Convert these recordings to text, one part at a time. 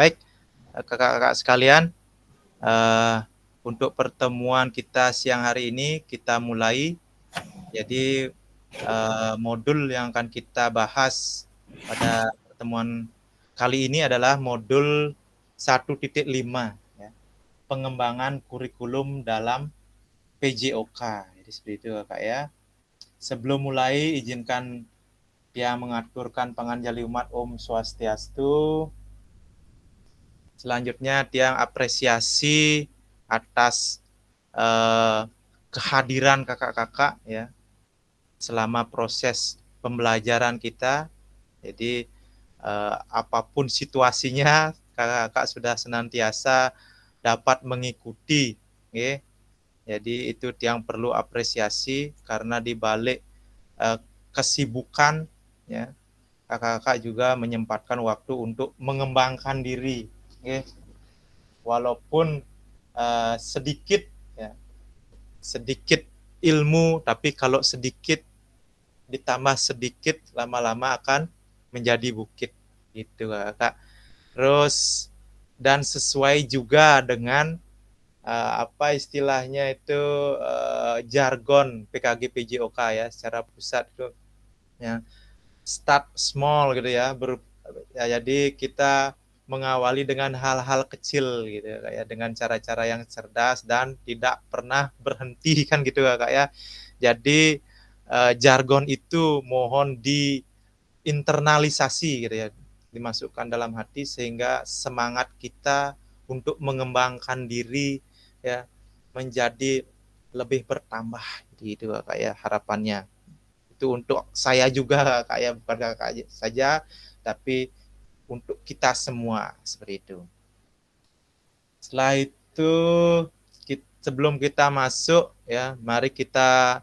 Baik, kakak-kakak sekalian, untuk pertemuan kita siang hari ini kita mulai. Jadi modul yang akan kita bahas pada pertemuan kali ini adalah modul 1.5 ya, pengembangan kurikulum dalam PJOK. Jadi seperti itu Kak ya. Sebelum mulai izinkan yang mengaturkan panganjali umat Om Swastiastu. Selanjutnya Tiang apresiasi atas kehadiran kakak-kakak ya selama proses pembelajaran kita. Jadi apapun situasinya kakak-kakak sudah senantiasa dapat mengikuti, ya. Jadi itu yang perlu apresiasi karena di balik kesibukan ya kakak-kakak juga menyempatkan waktu untuk mengembangkan diri, ya. Walaupun sedikit ya, sedikit ilmu, tapi kalau sedikit ditambah sedikit lama-lama akan menjadi bukit gitu Kak. Terus dan sesuai juga dengan apa istilahnya itu jargon PKG PJOK ya secara pusat itu ya, start small gitu ya, jadi kita mengawali dengan hal-hal kecil gitu ya, dengan cara-cara yang cerdas dan tidak pernah berhenti kan gitu ya Kak ya. Jadi jargon itu mohon diinternalisasi gitu ya, dimasukkan dalam hati sehingga semangat kita untuk mengembangkan diri ya menjadi lebih bertambah gitu Kak ya harapannya. Itu untuk saya juga Kak ya, bukan Kakak saja tapi untuk kita semua seperti itu. Setelah itu sebelum kita masuk ya, mari kita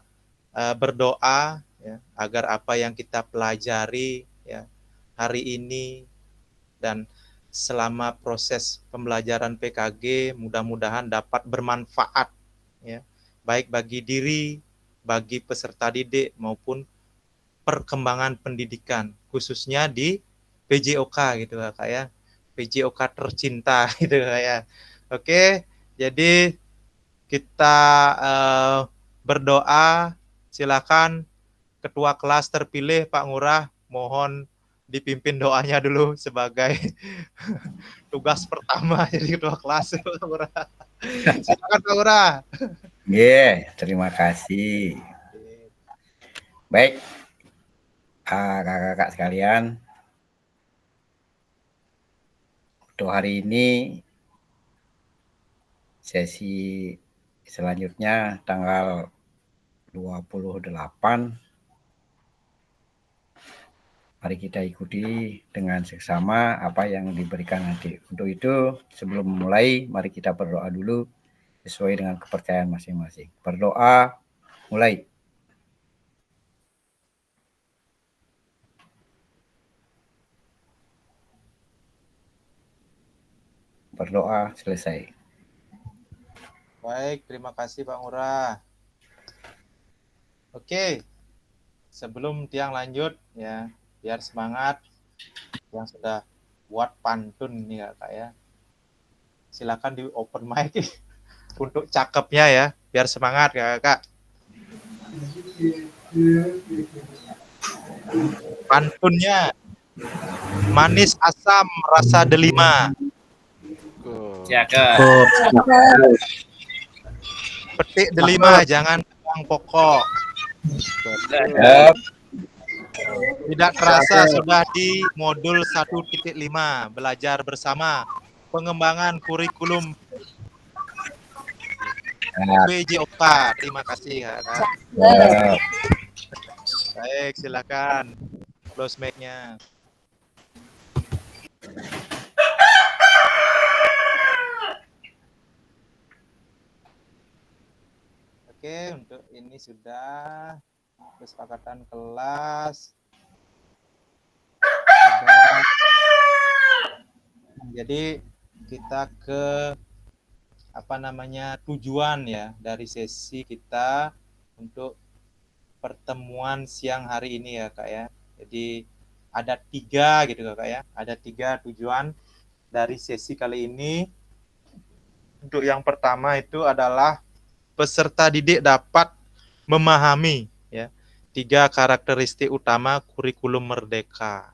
berdoa ya, agar apa yang kita pelajari ya hari ini dan selama proses pembelajaran PKG mudah-mudahan dapat bermanfaat ya, baik bagi diri, bagi peserta didik maupun perkembangan pendidikan khususnya di PJOK gitu Kak ya. PJOK tercinta gitu Kak ya. Oke, jadi kita berdoa. Silakan ketua kelas terpilih Pak Ngurah, mohon dipimpin doanya dulu sebagai tugas pertama jadi ketua kelas Pak Ngurah. Silakan Pak Ngurah. Terima kasih. Baik, kakak-kakak sekalian, untuk hari ini sesi selanjutnya tanggal 28. Mari kita ikuti dengan seksama apa yang diberikan nanti. Untuk itu, sebelum memulai, mari kita berdoa dulu sesuai dengan kepercayaan masing-masing. Berdoa, mulai. Berdoa, selesai. Baik, terima kasih Pak Ngurah. Oke, sebelum Tiang lanjut ya, biar semangat yang sudah buat pantun nih Kak ya. Silakan di open mic untuk cakepnya ya, biar semangat Kak. Pantunnya manis asam rasa delima. Petik delima jangan buang pokok. Tidak terasa sudah di modul 1.5 belajar bersama pengembangan kurikulum PJOK. Terima kasih Kak. Baik, silakan close mic-nya. Oke, untuk ini sudah kesepakatan kelas. Jadi kita ke tujuan ya dari sesi kita untuk pertemuan siang hari ini ya Kak ya. Jadi ada 3 gitu Kak ya. Ada 3 tujuan. dari sesi kali ini. Untuk yang pertama itu adalah peserta didik dapat memahami ya 3 karakteristik utama kurikulum merdeka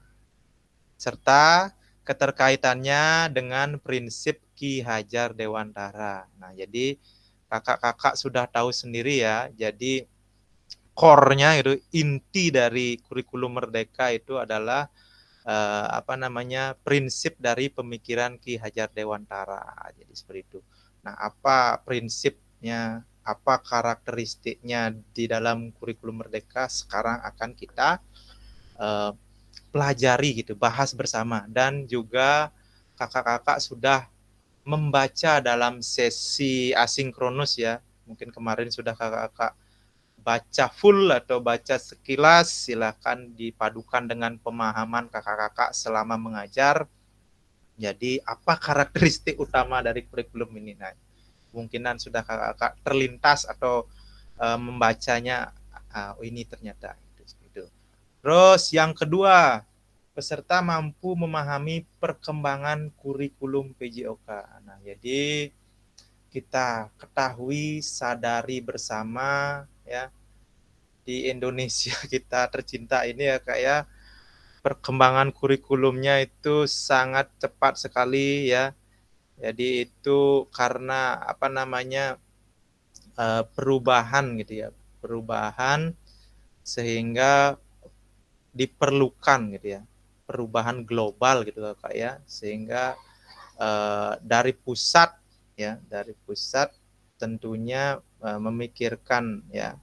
serta keterkaitannya dengan prinsip Ki Hajar Dewantara. Nah, jadi kakak-kakak sudah tahu sendiri ya. Jadi core-nya itu inti dari kurikulum merdeka itu adalah prinsip dari pemikiran Ki Hajar Dewantara. Jadi seperti itu. Nah, apa prinsipnya, apa karakteristiknya di dalam kurikulum merdeka sekarang akan kita pelajari gitu, bahas bersama. Dan juga kakak-kakak sudah membaca dalam sesi asinkronus ya. Mungkin kemarin sudah kakak-kakak baca full atau baca sekilas, silakan dipadukan dengan pemahaman kakak-kakak selama mengajar. Jadi apa karakteristik utama dari kurikulum ini? Nah, kemungkinan sudah kakak-kakak terlintas atau membacanya, oh ini ternyata itu. Terus yang kedua, peserta mampu memahami perkembangan kurikulum PJOK. Nah, jadi kita ketahui, sadari bersama ya, di Indonesia kita tercinta ini ya Kak ya, perkembangan kurikulumnya itu sangat cepat sekali ya. Jadi itu karena perubahan gitu ya, perubahan sehingga diperlukan gitu ya, perubahan global gitu Kak ya, sehingga dari pusat ya, dari pusat tentunya memikirkan ya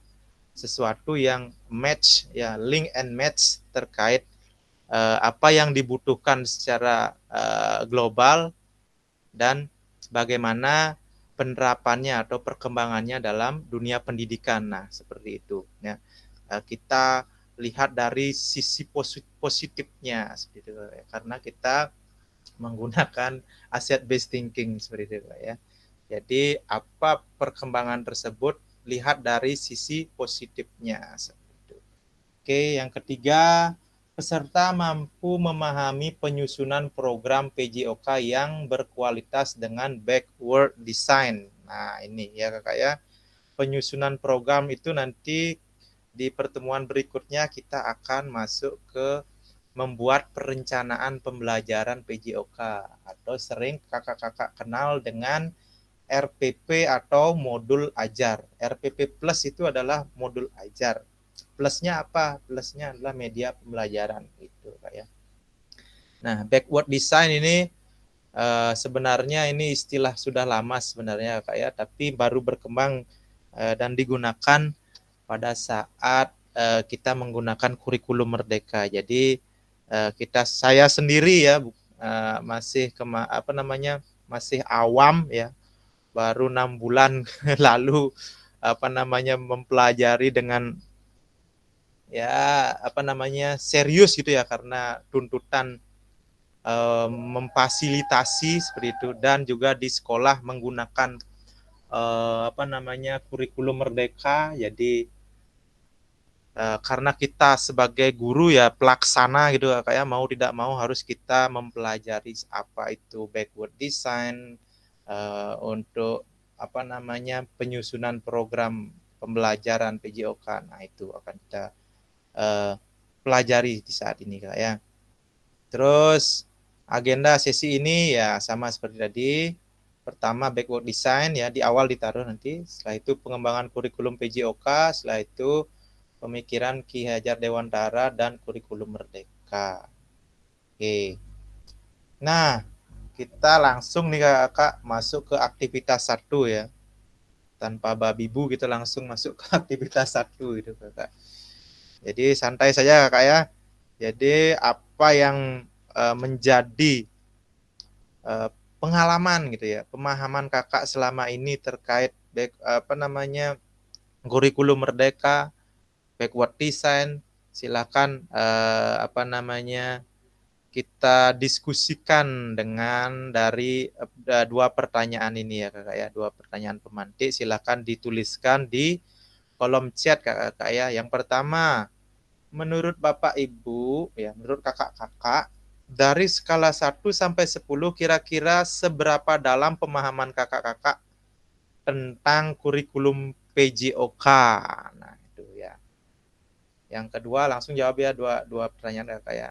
sesuatu yang match ya, link and match terkait apa yang dibutuhkan secara global dan bagaimana penerapannya atau perkembangannya dalam dunia pendidikan. Nah, seperti itu ya. Kita lihat dari sisi positifnya seperti itu ya. Karena kita menggunakan asset based thinking seperti itu ya. Jadi apa perkembangan tersebut lihat dari sisi positifnya seperti itu. Oke, yang ketiga, peserta mampu memahami penyusunan program PJOK yang berkualitas dengan backward design. Nah, ini ya Kakak ya. Penyusunan program itu nanti di pertemuan berikutnya kita akan masuk ke membuat perencanaan pembelajaran PJOK atau sering kakak-kakak kenal dengan RPP atau modul ajar. RPP Plus itu adalah modul ajar. Plusnya apa? Plusnya adalah media pembelajaran itu, Kak ya. Nah, backward design ini sebenarnya ini istilah sudah lama sebenarnya, Kak ya, tapi baru berkembang dan digunakan pada saat kita menggunakan kurikulum merdeka. Jadi saya sendiri ya masih masih awam ya, baru 6 bulan lalu mempelajari dengan ya serius gitu ya, karena tuntutan memfasilitasi seperti itu, dan juga di sekolah menggunakan kurikulum merdeka. Jadi karena kita sebagai guru ya pelaksana gitu kayak mau tidak mau harus kita mempelajari apa itu backward design untuk penyusunan program pembelajaran PJOK. Nah, itu akan kita pelajari di saat ini Kak ya. Terus agenda sesi ini ya sama seperti tadi. Pertama backward design ya, di awal ditaruh nanti. Setelah itu pengembangan kurikulum PJOK, setelah itu pemikiran Ki Hajar Dewantara dan kurikulum merdeka. Oke. Nah, kita langsung nih Kakak masuk ke aktivitas 1 ya. Tanpa babi bu kita langsung masuk ke aktivitas 1 gitu Kakak. Jadi santai saja Kakak ya. Jadi apa yang menjadi pengalaman gitu ya, pemahaman Kakak selama ini terkait kurikulum merdeka, backward design, silakan kita diskusikan dengan dari 2 pertanyaan ini ya Kakak ya, 2 pertanyaan pemantik, silakan dituliskan di kolom chat Kakak ya. Yang pertama, menurut Bapak Ibu ya, menurut kakak-kakak Dari skala 1 sampai 10 kira-kira seberapa dalam pemahaman kakak-kakak tentang kurikulum PJOK? Nah, itu ya. Yang kedua langsung jawab ya dua pertanyaan kakak ya.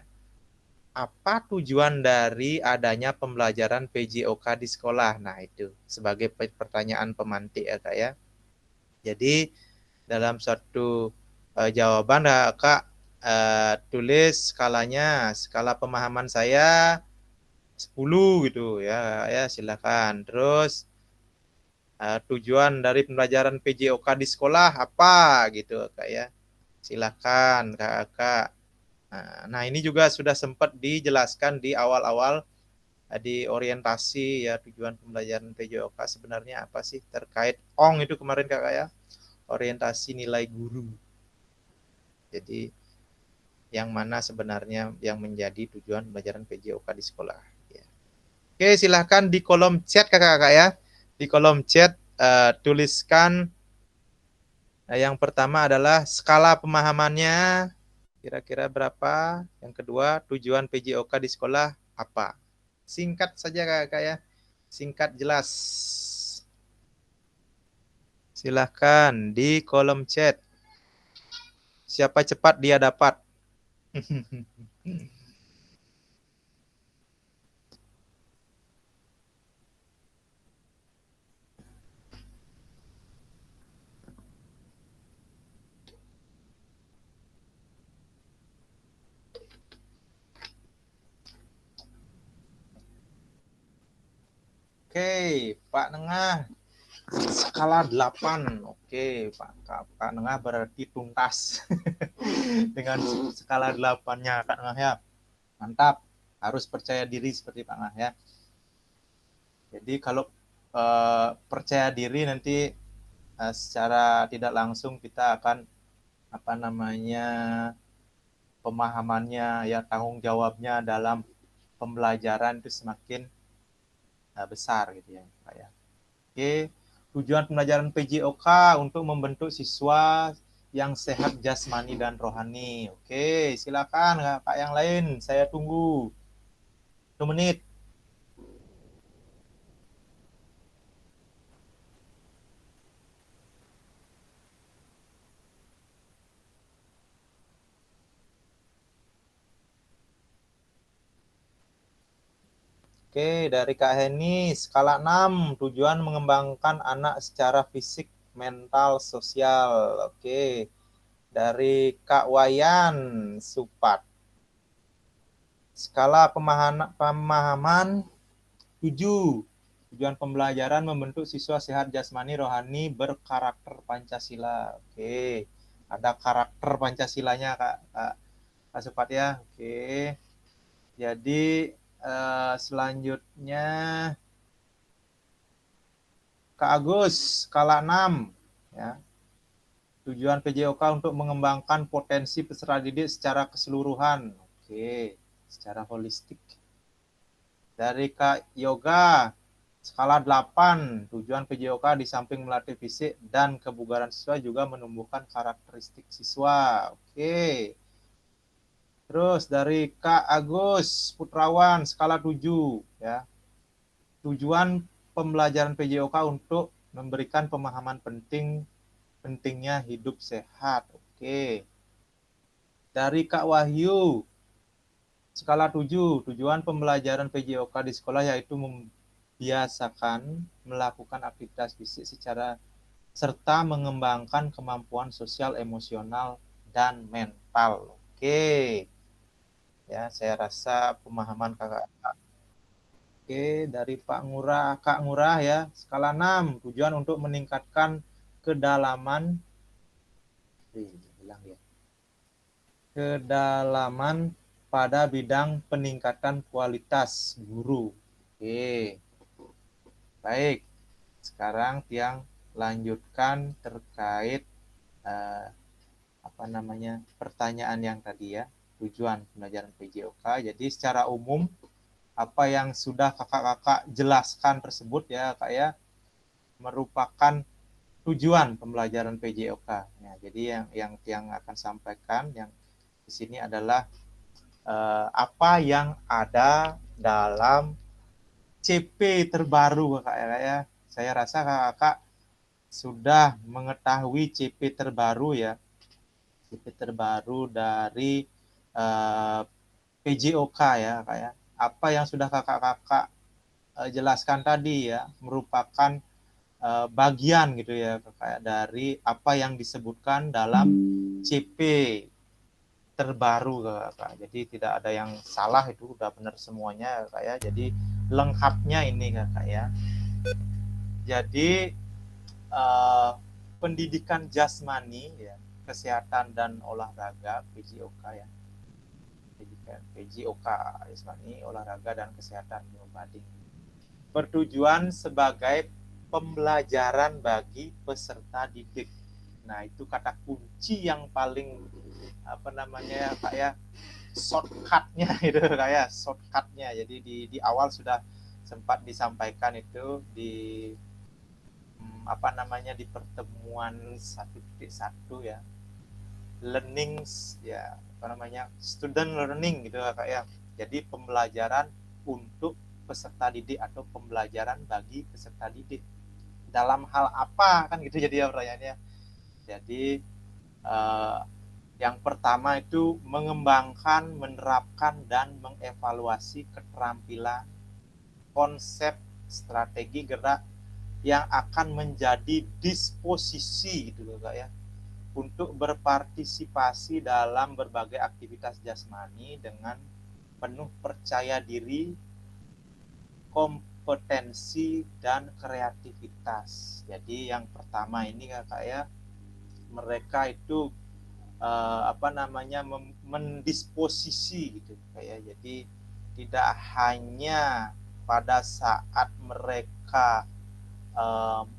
Apa tujuan dari adanya pembelajaran PJOK di sekolah? Nah, itu sebagai pertanyaan pemantik ya kak ya. Jadi dalam satu jawaban kakak tulis skalanya, skala pemahaman saya 10 gitu ya, ya silakan. Terus tujuan dari pembelajaran PJOK di sekolah apa gitu kak ya. Silakan kakak. Nah, ini juga sudah sempat dijelaskan di awal-awal di orientasi ya, tujuan pembelajaran PJOK sebenarnya apa sih terkait ONG itu kemarin kakak ya, orientasi nilai guru. Jadi yang mana sebenarnya yang menjadi tujuan pembelajaran PJOK di sekolah. Ya. Oke, silahkan di kolom chat kakak-kakak ya. Di kolom chat tuliskan yang pertama adalah skala pemahamannya kira-kira berapa. Yang kedua, tujuan PJOK di sekolah apa. Singkat saja kakak ya. Singkat jelas. Silahkan di kolom chat. Siapa cepat dia dapat. Oke, Pak Nengah. Skala 8. Oke, Pak Nengah berarti tuntas. Dengan skala 8-nya Kak Nengah ya. Mantap. Harus percaya diri seperti Pak Nengah ya. Jadi kalau percaya diri nanti secara tidak langsung kita akan apa namanya pemahamannya ya, tanggung jawabnya dalam pembelajaran itu semakin besar gitu ya Pak ya. Oke, tujuan pembelajaran PJOK untuk membentuk siswa yang sehat jasmani dan rohani. Oke, silakan Kak yang lain, saya tunggu 1 menit. Oke, dari Kak Heni, skala 6, tujuan mengembangkan anak secara fisik, mental, sosial. Oke, dari Kak Wayan Supat, skala pemahaman 7, tujuan pembelajaran membentuk siswa sehat jasmani, rohani, berkarakter Pancasila. Oke, ada karakter Pancasilanya Kak Supat ya. Oke, jadi selanjutnya Kak Agus, skala 6 ya. Tujuan PJOK untuk mengembangkan potensi peserta didik secara keseluruhan. Oke, secara holistik. Dari Kak Yoga, skala 8, tujuan PJOK di samping melatih fisik dan kebugaran siswa juga menumbuhkan karakteristik siswa. Oke. Terus dari Kak Agus Putrawan, skala 7 ya. Tujuan pembelajaran PJOK untuk memberikan pemahaman pentingnya hidup sehat. Oke. Dari Kak Wahyu, skala 7, tujuan pembelajaran PJOK di sekolah yaitu membiasakan melakukan aktivitas fisik secara serta mengembangkan kemampuan sosial, emosional, dan mental. Oke. Ya, saya rasa pemahaman kakak. Oke, dari Kak Ngurah ya, skala 6, tujuan untuk meningkatkan kedalaman ya. Kedalaman pada bidang peningkatan kualitas guru. Oke. Baik. Sekarang Tiang lanjutkan terkait eh, apa namanya? Pertanyaan yang tadi ya, tujuan pembelajaran PJOK. Jadi secara umum apa yang sudah kakak-kakak jelaskan tersebut ya Kak ya, merupakan tujuan pembelajaran PJOK. Ya, jadi yang Tiang akan sampaikan yang di sini adalah apa yang ada dalam CP terbaru kakak ya. Saya rasa kakak sudah mengetahui CP terbaru ya, CP terbaru dari PJOK ya kak ya. Apa yang sudah kakak-kakak jelaskan tadi ya merupakan bagian gitu ya kakak dari apa yang disebutkan dalam CP terbaru kakak. Jadi tidak ada yang salah, itu udah benar semuanya kakak ya. Jadi lengkapnya ini kakak ya. Jadi pendidikan jasmani ya, kesehatan dan olahraga PJOK ya. Pendidikan PJOK jasmani, olahraga dan kesehatan banding bertujuan sebagai pembelajaran bagi peserta didik. Nah, itu kata kunci yang paling apa namanya Kak ya, shortcutnya itu kayak shortcutnya. Jadi di awal sudah sempat disampaikan itu di apa namanya di pertemuan 1.1 ya, learning ya apa namanya student learning gitu Kak ya. Jadi pembelajaran untuk peserta didik atau pembelajaran bagi peserta didik dalam hal apa kan gitu jadi ya pertanyaannya. Jadi yang pertama itu mengembangkan, menerapkan dan mengevaluasi keterampilan, konsep, strategi gerak yang akan menjadi disposisi gitu loh Kak ya, untuk berpartisipasi dalam berbagai aktivitas jasmani dengan penuh percaya diri, kompetensi dan kreativitas. Jadi yang pertama ini kakak ya, mereka itu apa namanya mendisposisi gitu kayak. Jadi tidak hanya pada saat mereka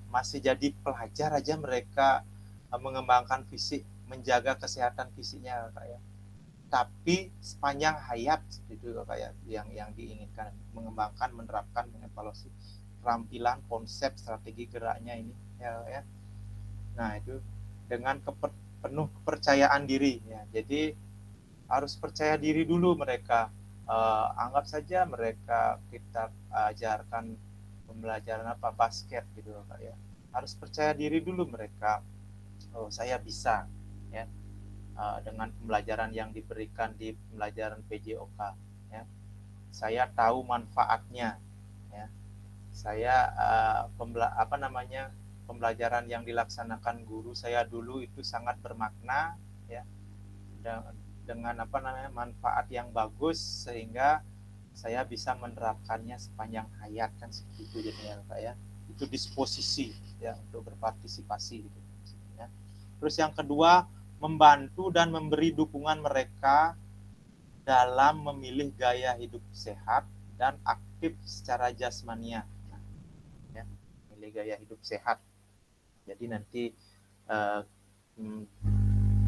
masih jadi pelajar aja mereka mengembangkan fisik, menjaga kesehatan fisiknya kakak ya, tapi sepanjang hayat itu kayak yang diinginkan, mengembangkan, menerapkan, mengevaluasi keterampilan, konsep, strategi geraknya ini ya. Nah itu dengan penuh kepercayaan diri ya. Jadi harus percaya diri dulu mereka. Anggap saja mereka kita ajarkan pembelajaran apa basket gitu Kak ya. Harus percaya diri dulu mereka. Oh saya bisa ya. Dengan pembelajaran yang diberikan di pembelajaran PJOK ya. Saya tahu manfaatnya ya. Saya apa namanya pembelajaran yang dilaksanakan guru saya dulu itu sangat bermakna ya, dengan apa namanya manfaat yang bagus sehingga saya bisa menerapkannya sepanjang hayat kan segitu jadinya Pak ya. Itu disposisi ya untuk berpartisipasi gitu ya. Terus yang kedua, membantu dan memberi dukungan mereka dalam memilih gaya hidup sehat dan aktif secara jasmania. Ya, memilih gaya hidup sehat. Jadi nanti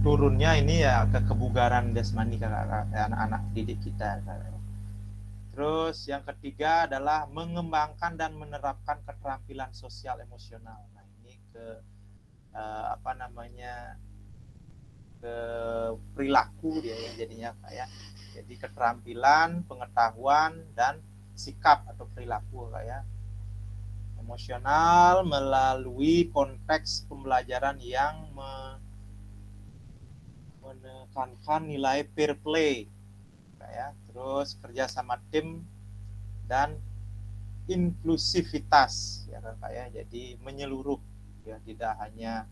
turunnya ini ya ke kebugaran jasmani anak-anak didik kita. Terus yang ketiga adalah mengembangkan dan menerapkan keterampilan sosial emosional. Nah ini ke apa namanya ke perilaku dia ya jadinya kayak. Jadi keterampilan, pengetahuan dan sikap atau perilaku kayak emosional melalui konteks pembelajaran yang menekankan nilai fair play ya, terus kerja sama tim dan inklusivitas ya Kak ya. Jadi menyeluruh ya, tidak hanya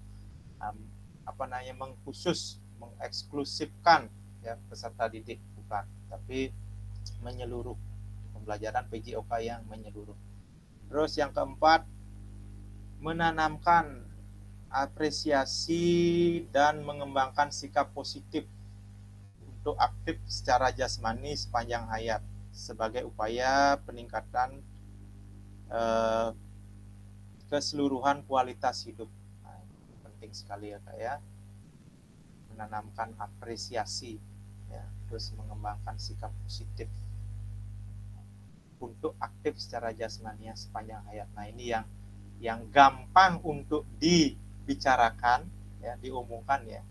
apa namanya mengkhusus mengeksklusifkan ya peserta didik, bukan, tapi menyeluruh, pembelajaran PJOK yang menyeluruh. Terus yang keempat, menanamkan apresiasi dan mengembangkan sikap positif untuk aktif secara jasmani sepanjang hayat sebagai upaya peningkatan keseluruhan kualitas hidup. Nah, ini penting sekali ya Kak ya, menanamkan apresiasi ya, terus mengembangkan sikap positif untuk aktif secara jasmani sepanjang hayat. Nah ini yang gampang untuk dibicarakan ya, diumumkan ya.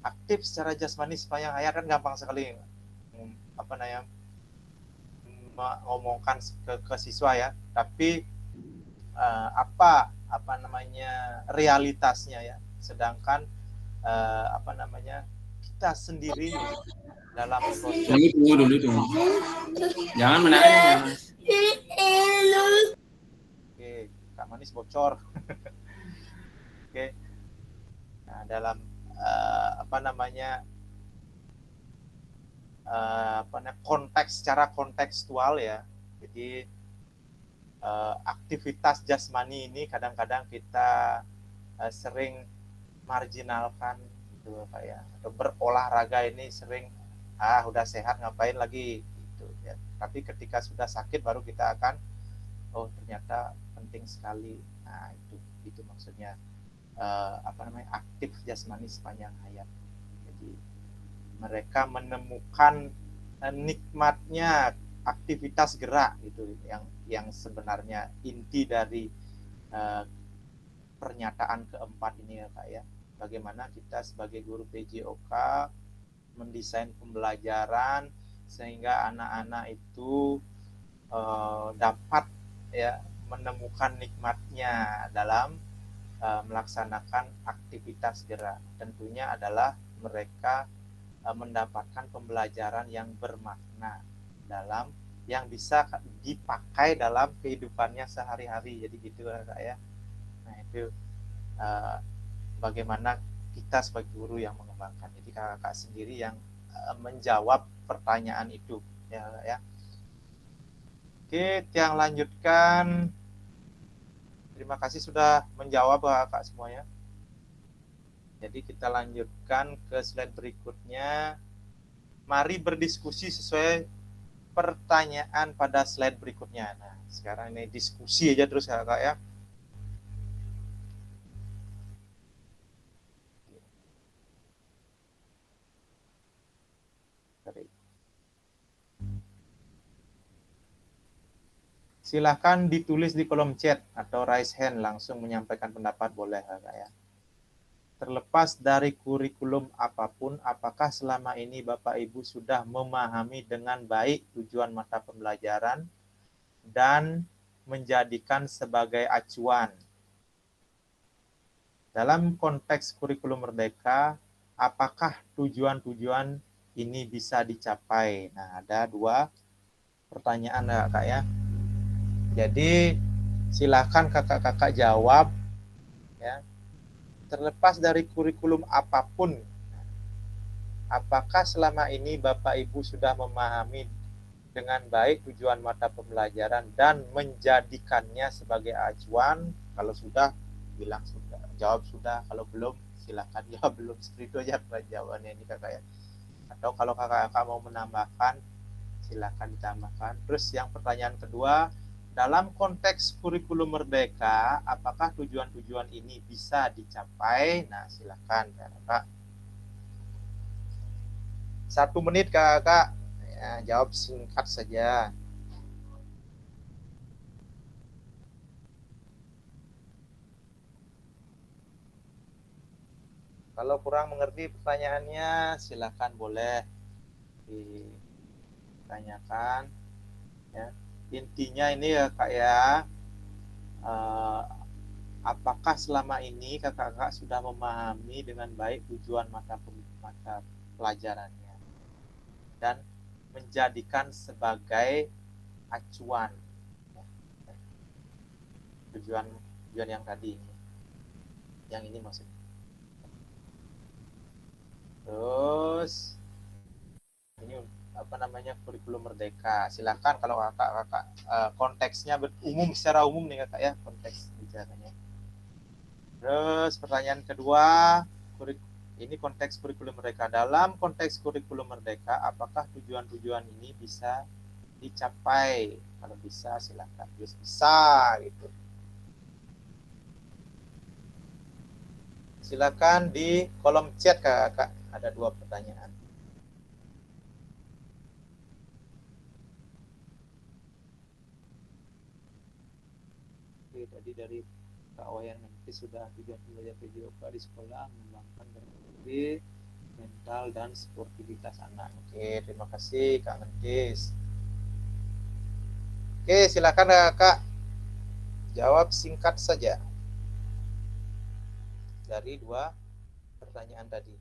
Aktif secara jasmani sepanjang hayat kan gampang sekali apa namanya mengomongkan ke siswa ya, tapi apa namanya realitasnya ya. Sedangkan apa namanya kita sendiri dalam proses. Tunggu dulu. Jangan menangis. Oke, Kak Manis bocor. Oke. Nah, dalam apa namanya konteks secara kontekstual ya. Jadi aktivitas jasmani ini kadang-kadang kita sering marginalkan gitu Pak ya. Atau berolahraga ini sering udah sehat ngapain lagi gitu ya. Tapi ketika sudah sakit baru kita akan ternyata penting sekali. Nah, itu maksudnya apa namanya aktif jasmani sepanjang hayat. Jadi mereka menemukan nikmatnya aktivitas gerak gitu yang sebenarnya inti dari pernyataan keempat ini ya Kak ya. Bagaimana kita sebagai guru PJOK mendesain pembelajaran sehingga anak-anak itu dapat ya menemukan nikmatnya dalam melaksanakan aktivitas gerak. Tentunya adalah mereka mendapatkan pembelajaran yang bermakna dalam yang bisa dipakai dalam kehidupannya sehari-hari. Jadi gitu Kak ya. Nah itu bagaimana kita sebagai guru yang mengembangkan. Jadi kakak sendiri yang menjawab pertanyaan itu ya. Oke, yang lanjutkan. Terima kasih sudah menjawab kakak semuanya. Jadi kita lanjutkan ke slide berikutnya. Mari berdiskusi sesuai pertanyaan pada slide berikutnya. Nah, sekarang ini diskusi aja terus ya Kak ya. Silahkan ditulis di kolom chat atau raise hand langsung menyampaikan pendapat boleh Kak ya. Terlepas dari kurikulum apapun, apakah selama ini Bapak Ibu sudah memahami dengan baik tujuan mata pembelajaran dan menjadikan sebagai acuan? Dalam konteks kurikulum merdeka, apakah tujuan-tujuan ini bisa dicapai? Nah, ada 2 pertanyaan ya Kak ya. Jadi silakan kakak-kakak jawab ya. Terlepas dari kurikulum apapun, apakah selama ini Bapak Ibu sudah memahami dengan baik tujuan mata pembelajaran dan menjadikannya sebagai acuan? Kalau sudah, bilang sudah. Jawab sudah. Kalau belum, silakan jawab belum. Seperti itu aja jawabannya ini kakak ya. Atau kalau kakak mau menambahkan, silakan ditambahkan. Terus yang pertanyaan kedua, dalam konteks kurikulum merdeka, apakah tujuan-tujuan ini bisa dicapai? Nah, silakan kakak. 1 menit kakak ya, jawab singkat saja. Kalau kurang mengerti pertanyaannya, silakan boleh ditanyakan ya. Intinya ini ya Kak ya, apakah selama ini kakak-kakak sudah memahami dengan baik tujuan mata pelajarannya dan menjadikan sebagai acuan tujuan yang tadi ini, yang ini maksudnya. Terus ini apa namanya kurikulum merdeka. Silakan kalau kakak konteksnya umum, secara umum nih kakak ya konteks bicaranya. Terus pertanyaan kedua, ini konteks kurikulum merdeka. Dalam konteks kurikulum merdeka, apakah tujuan-tujuan ini bisa dicapai? Kalau bisa silakan bisa gitu. Silakan di kolom chat kakak, ada 2 pertanyaan. Oke, tadi dari Kak Wayan nanti sudah tujuan belajar PJOK di sekolah mengembangkan berbagai mental dan sportivitas anak. Oke, terima kasih Kak Mentis. Oke, silakan Kak. Jawab singkat saja dari 2 pertanyaan tadi.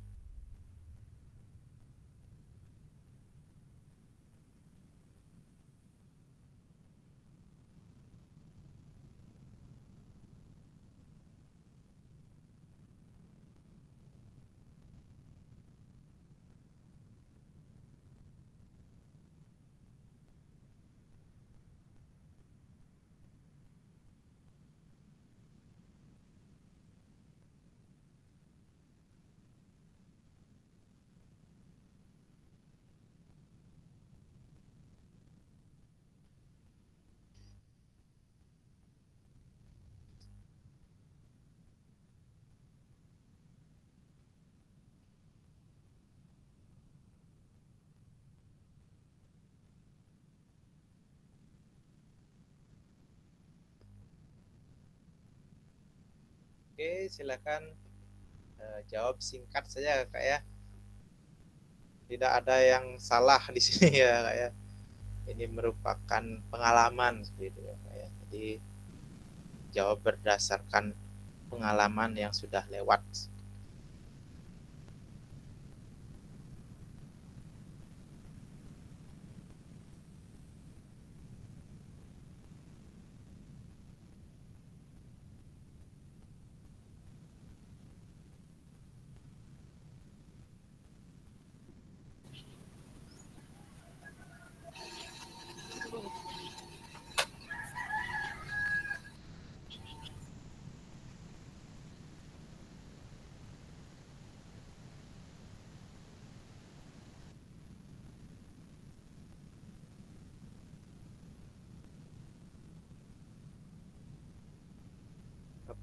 Oke, silakan jawab singkat saja Kak ya. Tidak ada yang salah di sini ya Kak ya. Ini merupakan pengalaman seperti itu ya Kak ya. Jadi jawab berdasarkan pengalaman yang sudah lewat.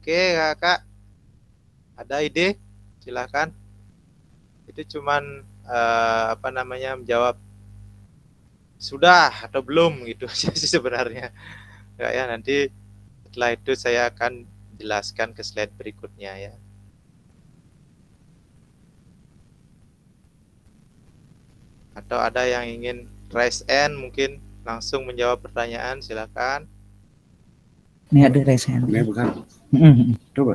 Oke Kakak, ada ide? Silakan. Itu cuman menjawab sudah atau belum gitu aja sih sebenarnya. Ya, nanti setelah itu saya akan jelaskan ke slide berikutnya ya. Atau ada yang ingin raise hand mungkin langsung menjawab pertanyaan, silakan. Ini ada raise hand. Ini bukan. Coba.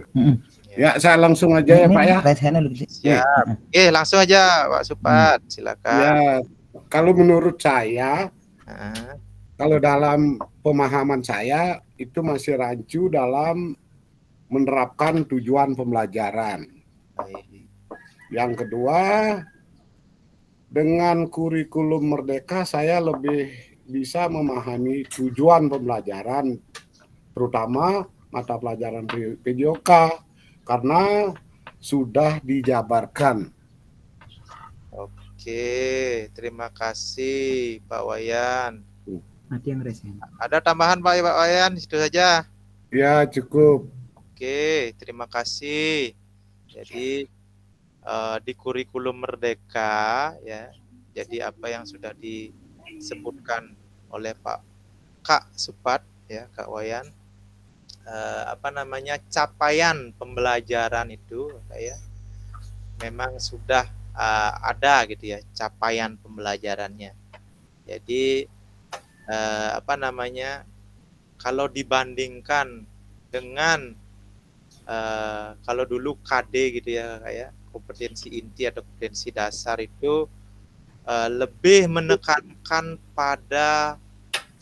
Ya, Ya, saya langsung aja ya Pak ya. Raise hand dulu. siap. Oke, langsung aja Pak Supat, silakan. Ya, kalau menurut saya, Nah, kalau dalam pemahaman saya itu masih rancu dalam menerapkan tujuan pembelajaran. baik. Yang kedua, dengan kurikulum Merdeka saya lebih bisa memahami tujuan pembelajaran, terutama mata pelajaran PJOK, karena sudah dijabarkan. Oke, terima kasih Pak Wayan. Mati yang raise hand. Ada tambahan Pak Wayan? Itu saja. Ya, cukup. Oke, terima kasih. Jadi di kurikulum Merdeka ya. Jadi apa yang sudah disebutkan oleh Pak Kak Supat ya, Kak Wayan, capaian pembelajaran itu kayak memang sudah ada gitu ya, capaian pembelajarannya. Jadi kalau dibandingkan dengan kalau dulu KD gitu ya, kayak kompetensi inti atau kompetensi dasar itu lebih menekankan pada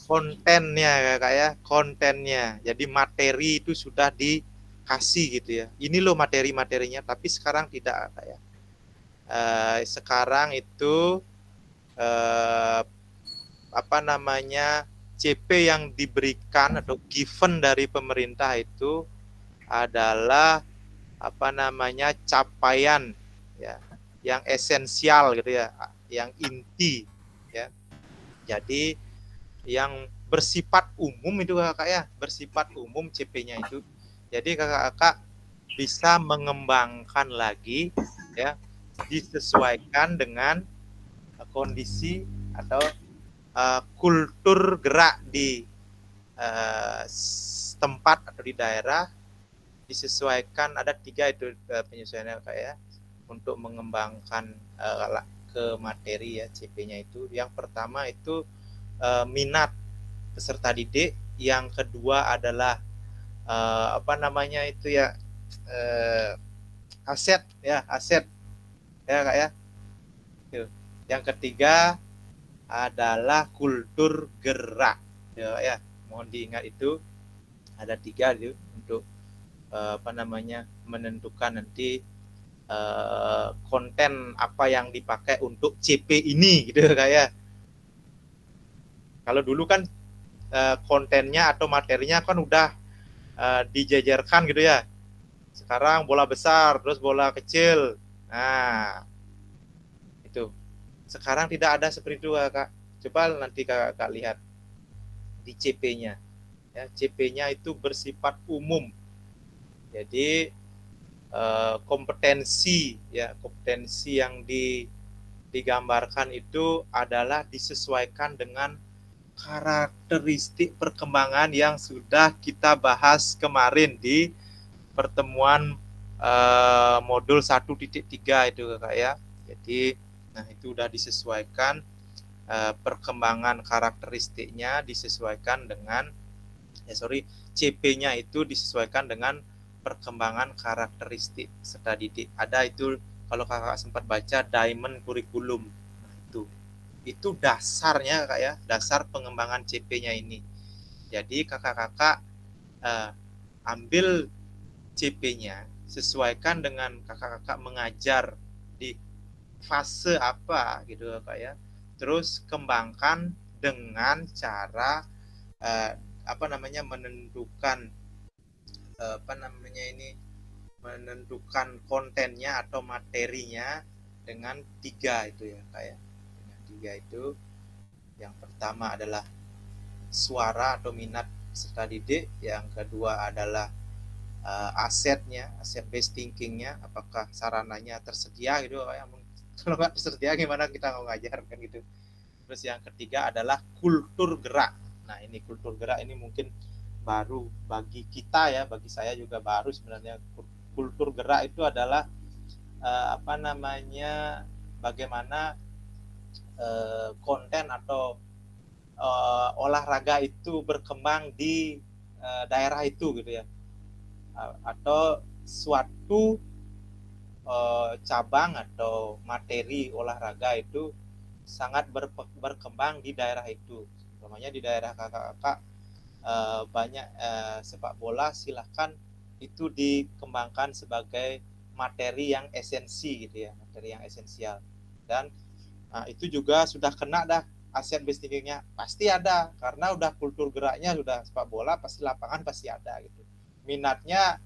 kontennya kayak kontennya. Jadi materi itu sudah dikasih gitu ya. Ini loh materi-materinya, tapi sekarang tidak kayak. Sekarang itu CP yang diberikan atau given dari pemerintah itu adalah capaian ya, yang esensial gitu ya, yang inti ya. Jadi yang bersifat umum itu Kakak ya, bersifat umum CP-nya itu. Jadi Kakak bisa mengembangkan lagi ya, disesuaikan dengan kondisi atau kultur gerak di tempat atau di daerah, disesuaikan. Ada 3 itu penyesuaiannya Kak ya. untuk mengembangkan ke materi ya CP-nya itu. Yang pertama itu minat peserta didik, yang kedua adalah apa namanya itu ya, aset ya Kak ya. Yang ketiga adalah kultur gerak ya. Mohon diingat itu ada 3 itu untuk apa namanya menentukan nanti konten apa yang dipakai untuk CP ini gitu kayak. Kalau dulu kan kontennya atau materinya kan udah dijajarkan gitu ya. Sekarang bola besar terus bola kecil. Nah, itu. Sekarang tidak ada seperti itu Kak. Coba nanti Kak lihat di CP-nya. Ya, CP-nya itu bersifat umum. Jadi kompetensi yang digambarkan itu adalah disesuaikan dengan karakteristik perkembangan yang sudah kita bahas kemarin di pertemuan modul 1.3 itu Kak ya. Jadi itu udah disesuaikan perkembangan karakteristiknya disesuaikan dengan CP-nya itu disesuaikan dengan perkembangan karakteristik peserta didik. Ada itu kalau Kakak sempat baca Diamond Curriculum. Nah, itu dasarnya Kak ya, dasar pengembangan CP-nya ini. Jadi kakak-kakak ambil CP-nya, sesuaikan dengan kakak-kakak mengajar di fase apa gitu Kak ya. Terus kembangkan dengan cara menentukan kontennya atau materinya dengan 3 itu ya Kak ya. Dengan 3 itu yang pertama adalah suara atau minat peserta didik, yang kedua adalah asetnya, aset based thinkingnya, apakah sarananya tersedia gitu ya. Kalau nggak tersedia gimana kita mau ngajar kan gitu. Terus yang ketiga adalah kultur gerak. Nah ini kultur gerak ini mungkin baru bagi kita ya, bagi saya juga baru sebenarnya. Kultur gerak itu adalah bagaimana konten atau olahraga itu berkembang di daerah itu gitu ya, atau suatu cabang atau materi olahraga itu sangat berkembang di daerah itu. Namanya di daerah kakak-kakak banyak sepak bola, silahkan itu dikembangkan sebagai materi yang esensi gitu ya, materi yang esensial. Dan itu juga sudah kena dah aset based thinkingnya, pasti ada karena udah kultur geraknya sudah sepak bola, pasti lapangan pasti ada gitu. Minatnya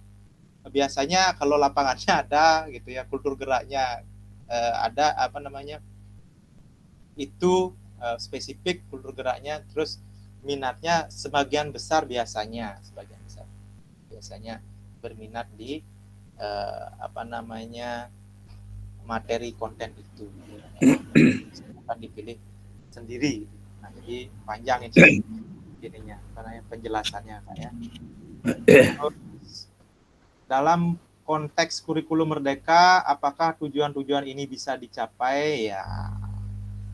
biasanya kalau lapangannya ada gitu ya, kultur geraknya ada itu spesifik kultur geraknya, terus minatnya sebagian besar biasanya berminat di materi konten itu akan dipilih sendiri. Nah, jadi panjang itu ininya karena penjelasannya Kak ya. Dalam konteks kurikulum merdeka, apakah tujuan-tujuan ini bisa dicapai? Ya,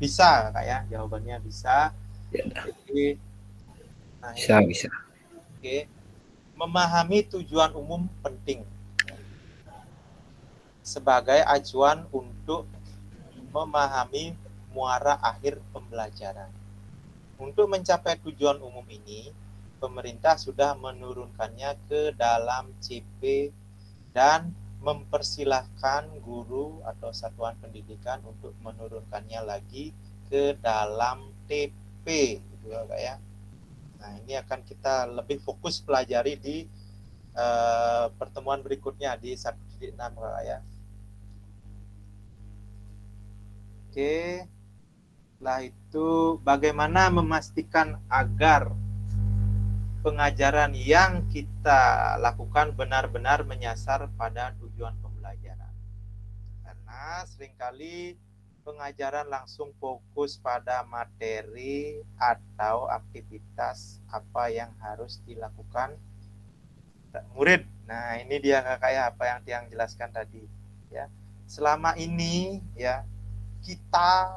bisa Kak ya, jawabannya bisa. Jadi, bisa. Oke. Memahami tujuan umum penting sebagai acuan untuk memahami muara akhir pembelajaran. Untuk mencapai tujuan umum ini, pemerintah sudah menurunkannya ke dalam CP dan mempersilahkan guru atau satuan pendidikan untuk menurunkannya lagi ke dalam TP gitu ya Kak ya. Nah, ini akan kita lebih fokus pelajari di pertemuan berikutnya di 1.6 Kak ya. Oke. Setelah itu bagaimana memastikan agar pengajaran yang kita lakukan benar-benar menyasar pada tujuan pembelajaran. Karena seringkali pengajaran langsung fokus pada materi atau aktivitas apa yang harus dilakukan murid. Nah, ini dia Kakak ya, apa yang Tiang jelaskan tadi ya. selama ini ya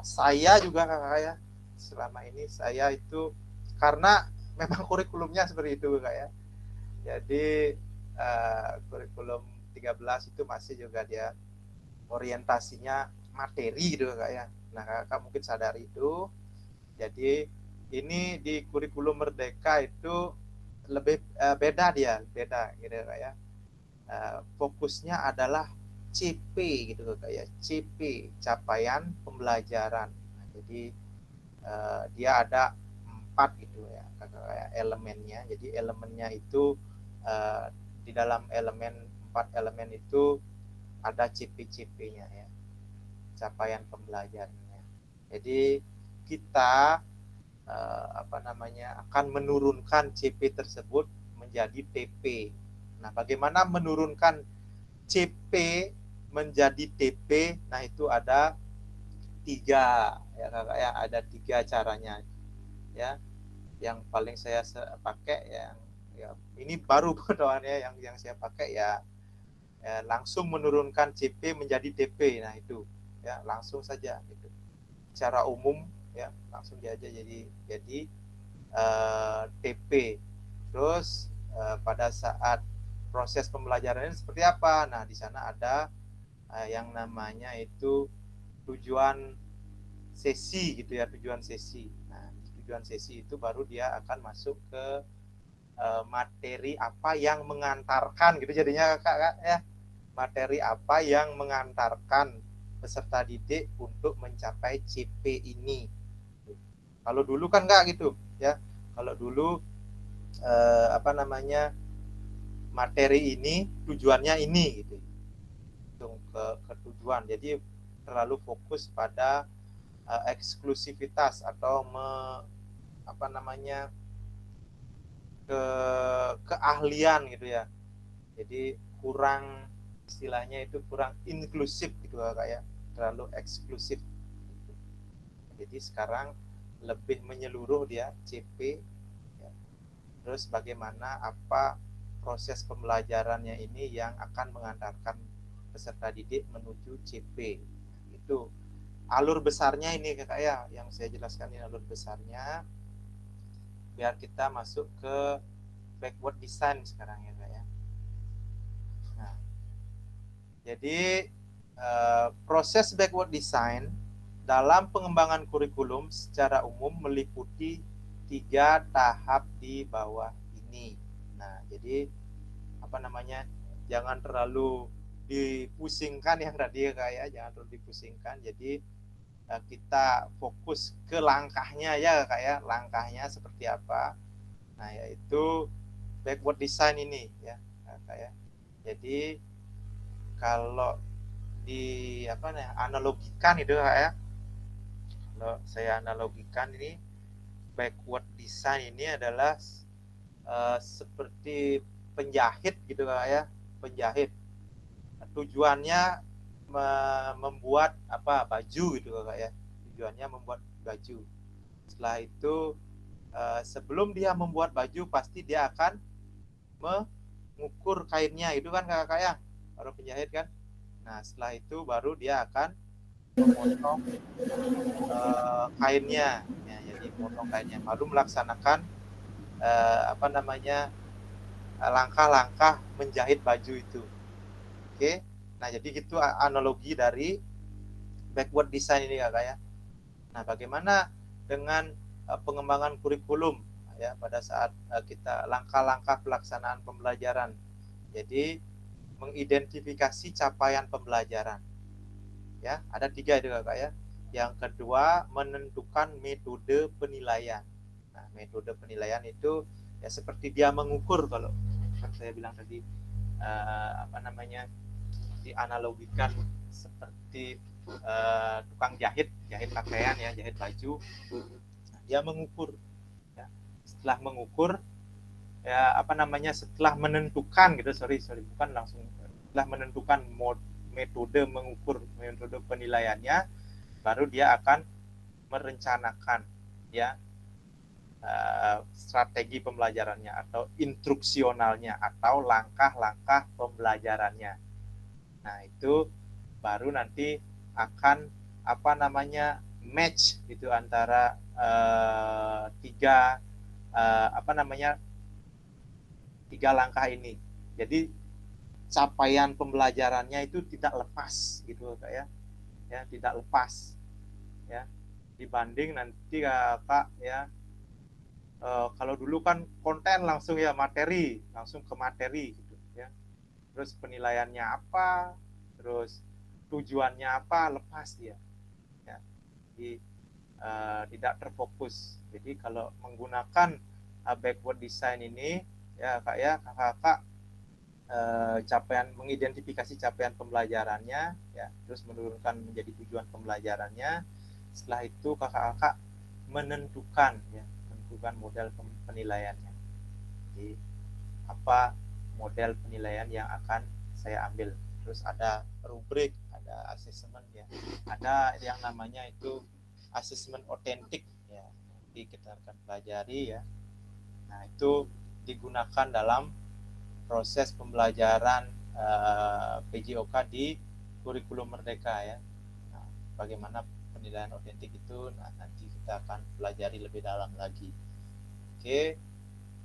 saya juga Kak ya, selama ini saya itu karena memang kurikulumnya seperti itu Kak ya. Jadi kurikulum 13 itu masih juga dia orientasinya materi gitu Kak ya. Nah Kakak mungkin sadari itu. Jadi ini di kurikulum Merdeka itu lebih beda gitu Kak ya. Fokusnya adalah CP gitu Kak ya. CP, capaian pembelajaran. Nah, jadi dia ada 4 gitu ya kayak elemennya. Jadi elemennya itu di dalam 4 elemen itu ada CP-CP-nya ya, capaian pembelajarannya. Jadi kita akan menurunkan CP tersebut menjadi TP. Nah, bagaimana menurunkan CP menjadi TP? Nah, itu ada 3 ya Kakak ya, ada 3 caranya ya. Yang paling saya pakai ya ini baru doanya yang saya pakai ya langsung menurunkan CP menjadi TP. Nah, itu ya langsung saja gitu. Secara umum ya langsung dia aja jadi TP. Terus pada saat proses pembelajaran ini seperti apa? Nah, di sana ada yang namanya itu tujuan sesi gitu ya, tujuan sesi. Nah, tujuan sesi itu baru dia akan masuk ke materi apa yang mengantarkan gitu jadinya Kak ya. Materi apa yang mengantarkan peserta didik untuk mencapai CP ini. Kalau dulu kan enggak gitu ya. Kalau dulu materi ini tujuannya ini gitu. Ke tujuan. Jadi terlalu fokus pada eksklusivitas atau keahlian gitu ya. Jadi kurang istilahnya itu kurang inklusif gitu kayak terlalu eksklusif. Jadi sekarang lebih menyeluruh dia CP ya. Terus bagaimana apa proses pembelajarannya ini yang akan mengantarkan peserta didik menuju CP. Itu alur besarnya ini Kakak ya, yang saya jelaskan ini alur besarnya. Biar kita masuk ke backward design sekarang ya Kak ya. Nah, jadi proses backward design dalam pengembangan kurikulum secara umum meliputi 3 tahap di bawah ini. Nah, jadi jangan terlalu dipusingkan yang tadi kayak jangan terlalu dipusingkan. Jadi kita fokus ke langkahnya ya kayak langkahnya seperti apa. Nah, yaitu backward design ini ya kayak. Jadi kalau analogikan itu kayak kalau saya analogikan ini backward design ini adalah seperti penjahit gitu kayak penjahit. Tujuannya membuat baju gitu Kak ya. Tujuannya membuat baju. Setelah itu sebelum dia membuat baju pasti dia akan mengukur kainnya itu kan Kakak ya. Baru penjahit kan. Nah, setelah itu baru dia akan memotong kainnya. Ya, jadi memotong kainnya baru melaksanakan langkah-langkah menjahit baju itu. Oke. Nah, jadi gitu analogi dari backward design ini Kakak ya. Nah, bagaimana dengan pengembangan kurikulum ya pada saat kita langkah-langkah pelaksanaan pembelajaran. Jadi mengidentifikasi capaian pembelajaran. Ya, ada 3 itu Kakak ya. Yang kedua, menentukan metode penilaian. Nah, metode penilaian itu ya seperti dia mengukur kalau kan saya bilang tadi dianalogikan seperti tukang jahit pakaian ya, jahit baju. Nah, dia mengukur ya. Setelah mengukur ya setelah menentukan gitu, bukan langsung, setelah menentukan metode mengukur, metode penilaiannya, baru dia akan merencanakan ya strategi pembelajarannya atau instruksionalnya atau langkah-langkah pembelajarannya. Nah, itu baru nanti akan apa namanya match gitu antara tiga tiga langkah ini. Jadi capaian pembelajarannya itu tidak lepas gitu Kak ya, tidak lepas ya, dibanding nanti Kak ya. Kalau dulu kan konten langsung ya, materi langsung ke materi gitu ya, terus penilaiannya apa, terus tujuannya apa, lepas dia ya. Jadi tidak terfokus. Jadi kalau menggunakan backward design ini ya Kak ya, kakak mengidentifikasi capaian pembelajarannya ya, terus menurunkan menjadi tujuan pembelajarannya. Setelah itu kakak-kakak menentukan model penilaiannya. Jadi apa model penilaian yang akan saya ambil. Terus ada rubrik, ada assessment ya, ada yang namanya itu assessment otentik ya, nanti kita akan pelajari ya. Nah itu digunakan dalam proses pembelajaran PJOK di kurikulum Merdeka ya. Nah, bagaimana penilaian otentik itu, nah nanti kita akan pelajari lebih dalam lagi. Oke,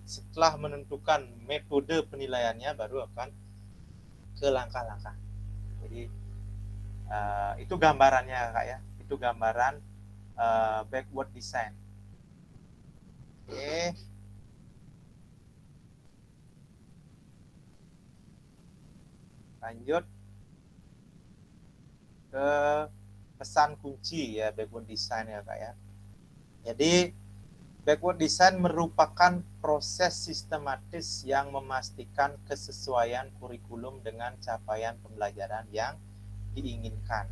setelah menentukan metode penilaiannya baru akan ke langkah-langkah. Jadi itu gambarannya Kak ya, itu gambaran backward design. Oke. Lanjut ke pesan kunci ya backward design ya Kak ya. Jadi backward design merupakan proses sistematis yang memastikan kesesuaian kurikulum dengan capaian pembelajaran yang diinginkan.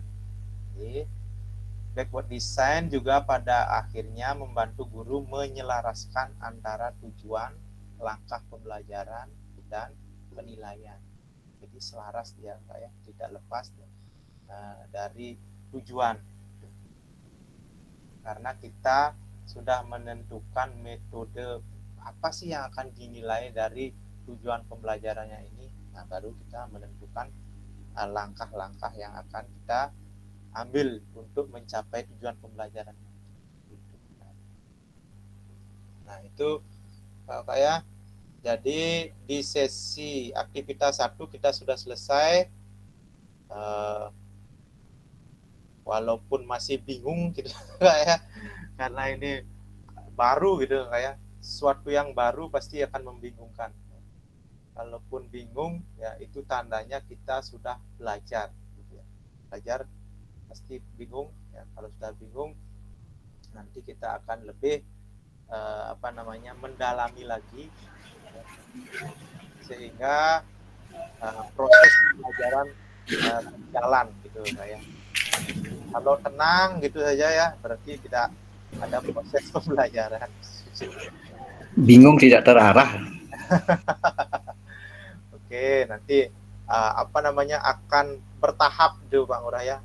Jadi, backward design juga pada akhirnya membantu guru menyelaraskan antara tujuan, langkah pembelajaran, dan penilaian. Jadi selaras dia Kak ya, tidak lepas dari tujuan. Karena kita sudah menentukan metode apa sih yang akan dinilai dari tujuan pembelajarannya ini. Nah, baru kita menentukan langkah-langkah yang akan kita ambil untuk mencapai tujuan pembelajaran. Nah, itu Pak ya. Jadi di sesi aktivitas 1 kita sudah selesai. Walaupun masih bingung gitu ya, karena ini baru gitu kayak sesuatu yang baru pasti akan membingungkan. Kalaupun bingung ya itu tandanya kita sudah belajar gitu ya. Belajar pasti bingung ya. Kalau sudah bingung nanti kita akan lebih mendalami lagi ya. Sehingga proses pembelajaran berjalan gitu kayak. Kalau tenang gitu saja ya, berarti tidak ada proses pembelajaran. Bingung tidak terarah. Oke, nanti akan bertahap tuh Pak Ngurah ya,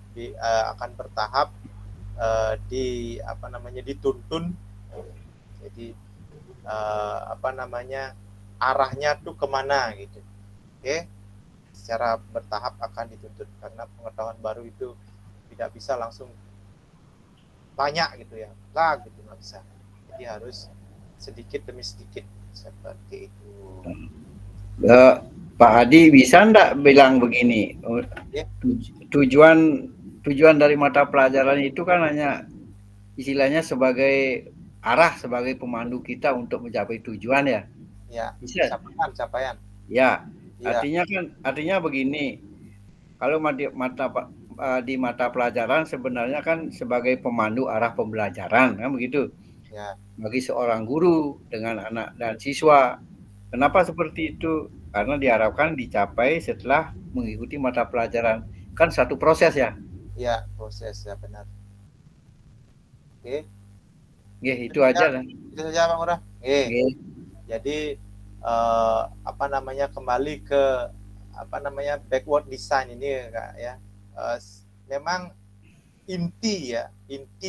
akan bertahap dituntun. Jadi arahnya tuh kemana gitu. Oke, secara bertahap akan dituntun karena pengetahuan baru itu tidak bisa langsung banyak gitu ya, gitu nggak bisa. Jadi harus sedikit demi sedikit seperti itu. Pak Adi bisa enggak bilang begini, Ya. tujuan dari mata pelajaran itu kan hanya istilahnya sebagai arah, sebagai pemandu kita untuk mencapai tujuan ya. Ya, bisa. Capaian. Ya, artinya begini. Kalau di mata pelajaran sebenarnya kan sebagai pemandu arah pembelajaran kan begitu. Ya. Bagi seorang guru dengan anak dan siswa. Kenapa seperti itu? Karena diharapkan dicapai setelah mengikuti mata pelajaran. Kan satu proses ya? Ya, proses ya benar. Oke. Itu aja lah. Itu saja Pak Ngurah. Jadi kembali ke backward design ini Kak ya. Memang inti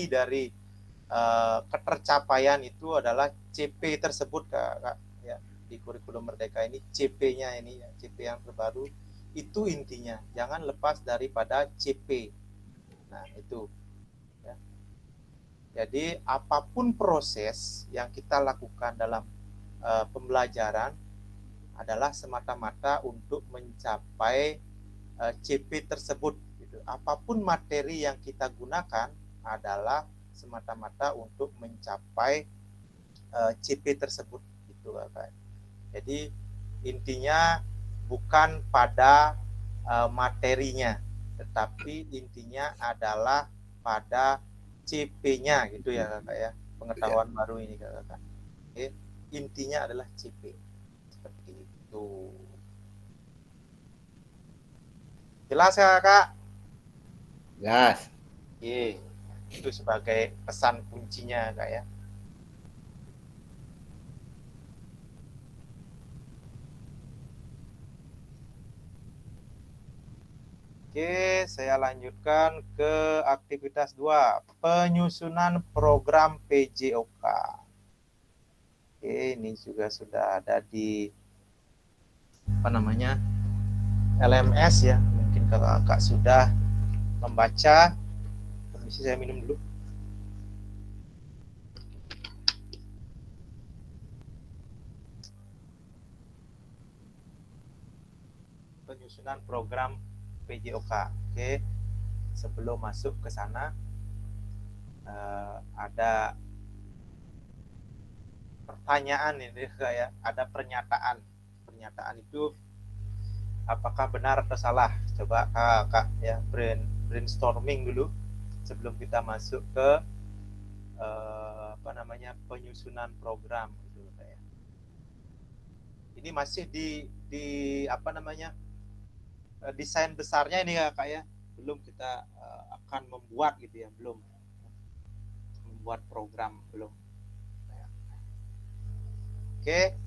dari ketercapaian itu adalah CP tersebut Kak ya. Di kurikulum Merdeka ini CP-nya ini ya, CP yang terbaru Itu intinya, jangan lepas daripada CP. Nah, itu ya. Jadi apapun proses yang kita lakukan dalam pembelajaran adalah semata-mata untuk mencapai CP tersebut gitu. Apapun materi yang kita gunakan adalah semata-mata untuk mencapai CP tersebut gitu kan. Jadi intinya bukan pada materinya, tetapi intinya adalah pada CP-nya gitu ya Kakak ya. Pengetahuan baru ini Kakak. Oke. Intinya adalah CP. Seperti itu. Jelas ya Kakak? Jelas. Oke. Itu sebagai pesan kuncinya Kak ya. Oke, saya lanjutkan ke aktivitas 2, penyusunan program PJOK. Oke, ini juga sudah ada di LMS ya. Mungkin kakak sudah membaca. Permisi, saya minum dulu. Penyusunan program PJOK. Oke, sebelum masuk ke sana ada pertanyaan ini kayak ada pernyataan. Pernyataan itu apakah benar atau salah? Coba kakak ya brainstorming dulu sebelum kita masuk ke penyusunan program gitu kayak. Ini masih di desain besarnya ini ya Kak ya. Belum kita akan membuat gitu ya, belum membuat program belum. Oke,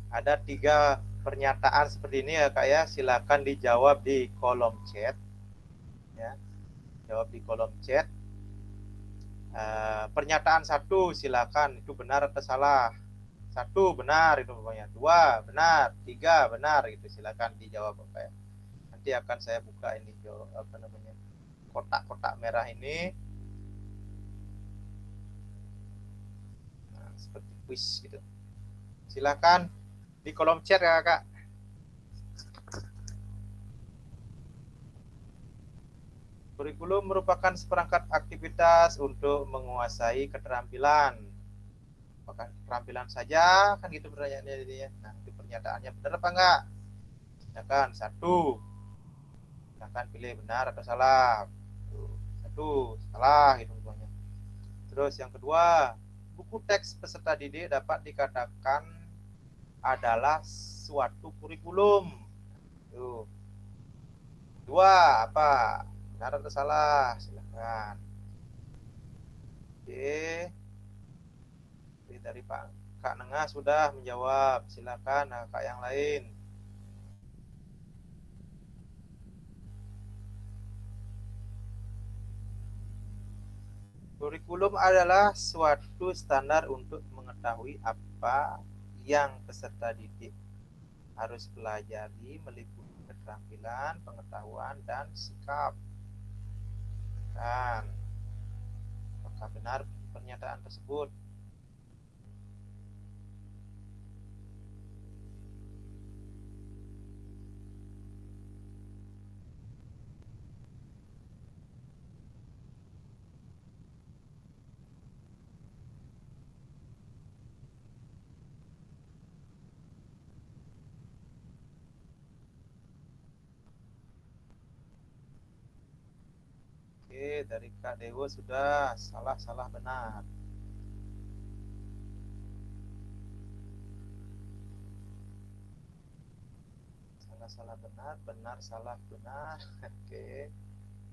ada 3 pernyataan seperti ini ya Kak ya. Silakan dijawab di kolom chat ya. Jawab di kolom chat. Pernyataan 1 silakan, itu benar atau salah. 1 benar itu pokoknya, 2 benar, 3 benar gitu. Silakan dijawab Pak ya. Nanti akan saya buka ini kotak-kotak merah ini. Nah, seperti quiz gitu. Silakan di kolom chat ya Kak. Kurikulum merupakan seperangkat aktivitas untuk menguasai keterampilan. Apakah keterampilan saja? Kan gitu pertanyaannya jadinya. Nah, itu pernyataannya benar apa enggak? Ya kan, 1. Silahkan pilih benar atau salah. 1 salah gitu semuanya. Terus yang kedua, buku teks peserta didik dapat dikatakan adalah suatu kurikulum. Tuh. 2 apa? Benar atau salah? Silakan. Oke. Dari Kak Nengah sudah menjawab. Silakan Kak yang lain. Kurikulum adalah suatu standar untuk mengetahui apa yang peserta didik harus pelajari meliputi keterampilan, pengetahuan, dan sikap. Kan, apakah benar pernyataan tersebut? Oke, dari Kak Dewo sudah salah benar. Salah benar, benar salah benar. Oke.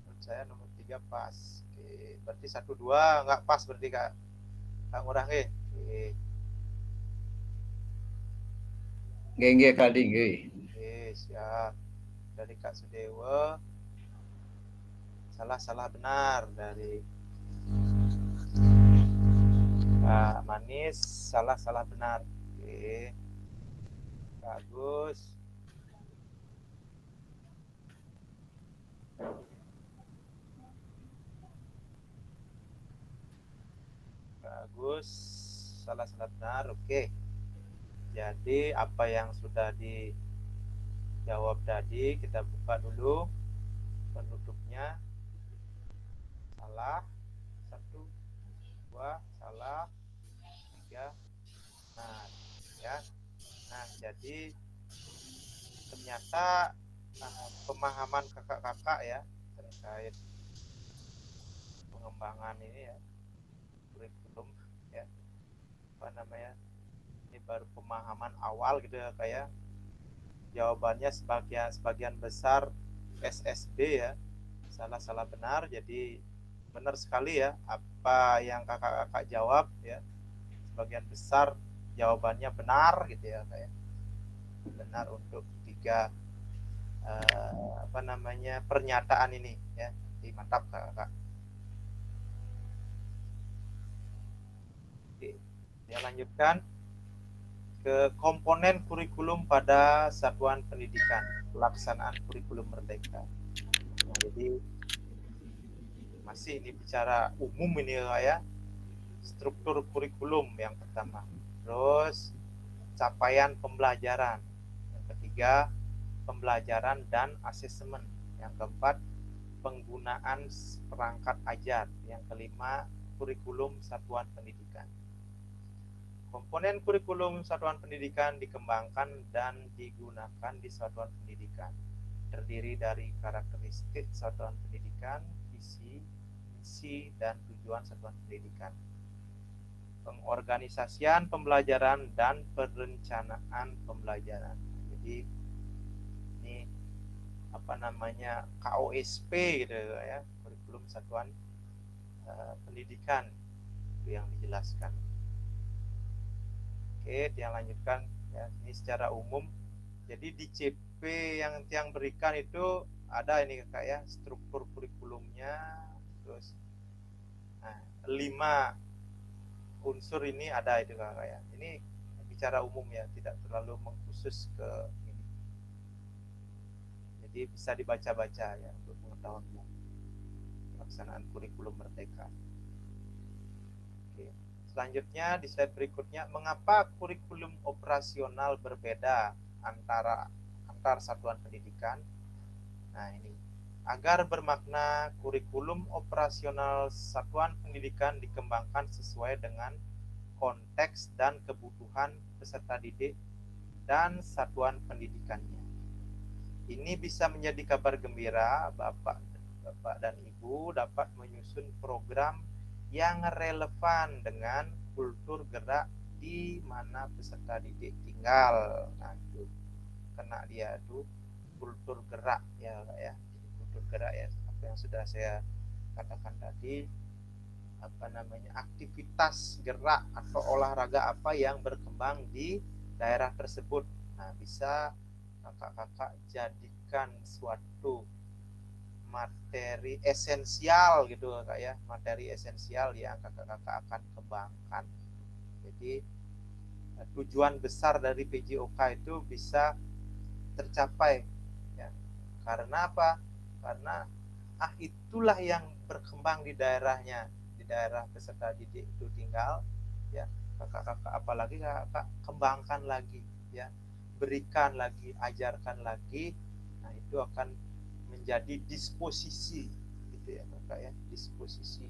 Menurut saya nomor 3 pas. Oke, berarti 1 2 enggak pas berarti Kak. Kak Ngurah Oke. Nggih Kadi nggih. Oke, siap. Dari Kak Sudewo salah benar. Dari Kak Manis salah benar. Oke, bagus. Bagus, salah benar. Oke. Jadi apa yang sudah dijawab tadi kita buka dulu penutupnya. Salah, 1, 2, salah, 3, nah ya. Nah, jadi ternyata pemahaman kakak-kakak ya terkait pengembangan ini ya kurikulum ya, apa namanya, ini baru pemahaman awal gitu ya, kayak jawabannya sebagian besar SSB ya, salah benar. Jadi benar sekali ya apa yang kakak-kakak jawab ya, sebagian besar jawabannya benar gitu ya, kayak benar untuk 3 apa namanya pernyataan ini ya. Jadi mantap kakak. Oke, saya lanjutkan ke komponen kurikulum pada satuan pendidikan, pelaksanaan kurikulum merdeka. Nah, jadi masih ini bicara umum ini ya, struktur kurikulum yang pertama, terus capaian pembelajaran, yang ketiga pembelajaran dan asesmen, yang keempat penggunaan perangkat ajar, yang kelima kurikulum satuan pendidikan. Komponen kurikulum satuan pendidikan dikembangkan dan digunakan di satuan pendidikan. Terdiri dari karakteristik satuan pendidikan, visi, misi, dan tujuan satuan pendidikan. Pengorganisasian pembelajaran dan perencanaan pembelajaran. Jadi ini apa namanya KOSP gitu ya, kurikulum satuan pendidikan itu yang dijelaskan. Oke, dia lanjutkan ya, ini secara umum. Jadi di CP yang berikan itu ada ini kakak ya, struktur kurikulumnya, terus 5 unsur ini ada itu kakak ya. Ini bicara umum ya, tidak terlalu mengkhusus ke ini. Jadi bisa dibaca-baca ya untuk pengetahuan umum pelaksanaan kurikulum merdeka. Oke. Selanjutnya di slide berikutnya, mengapa kurikulum operasional berbeda antar satuan pendidikan? Nah, ini agar bermakna kurikulum operasional satuan pendidikan dikembangkan sesuai dengan konteks dan kebutuhan peserta didik dan satuan pendidikannya. Ini bisa menjadi kabar gembira Bapak dan Ibu dapat menyusun program yang relevan dengan kultur gerak di mana peserta didik tinggal. Nah, itu kena dia tuh kultur gerak ya, ya. Kultur gerak ya, apa yang sudah saya katakan tadi, apa namanya, aktivitas gerak atau olahraga apa yang berkembang di daerah tersebut. Nah, bisa kakak-kakak jadikan suatu materi esensial gitu kak ya, materi esensial yang kakak-kakak akan kembangkan. Jadi tujuan besar dari PJOK itu bisa tercapai ya. Karena apa? Karena itulah yang berkembang di daerahnya, di daerah peserta didik itu tinggal ya. Kakak-kakak apalagi kakak kembangkan lagi ya, berikan lagi, ajarkan lagi. Nah, itu akan menjadi disposisi gitu ya kakak ya, disposisi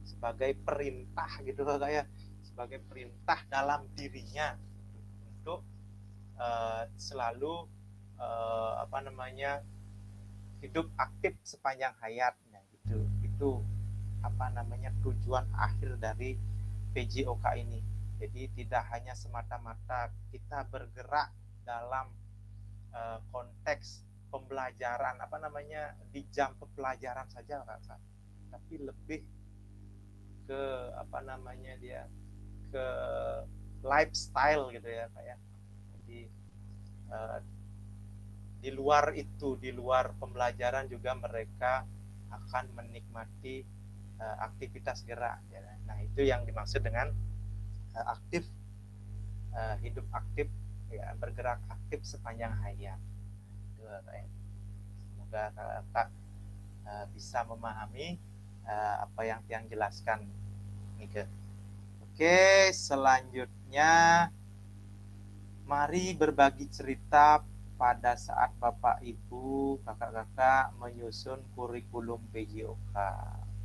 sebagai perintah gitu kakak ya, sebagai perintah dalam dirinya untuk selalu apa namanya hidup aktif sepanjang hayat. Nah, itu apa namanya tujuan akhir dari PJOK ini. Jadi tidak hanya semata-mata kita bergerak dalam konteks pembelajaran apa namanya di jam pembelajaran saja kakak, tapi lebih ke apa namanya dia ke lifestyle gitu ya kayak. Jadi di luar itu, di luar pembelajaran juga mereka akan menikmati aktivitas gerak ya. Nah, itu yang dimaksud dengan aktif, hidup aktif ya, bergerak aktif sepanjang hayat. Semoga kakak bisa memahami apa yang jelaskan Nike. Oke. Oke, selanjutnya mari berbagi cerita pada saat Bapak Ibu, kakak-kakak menyusun kurikulum PJOK.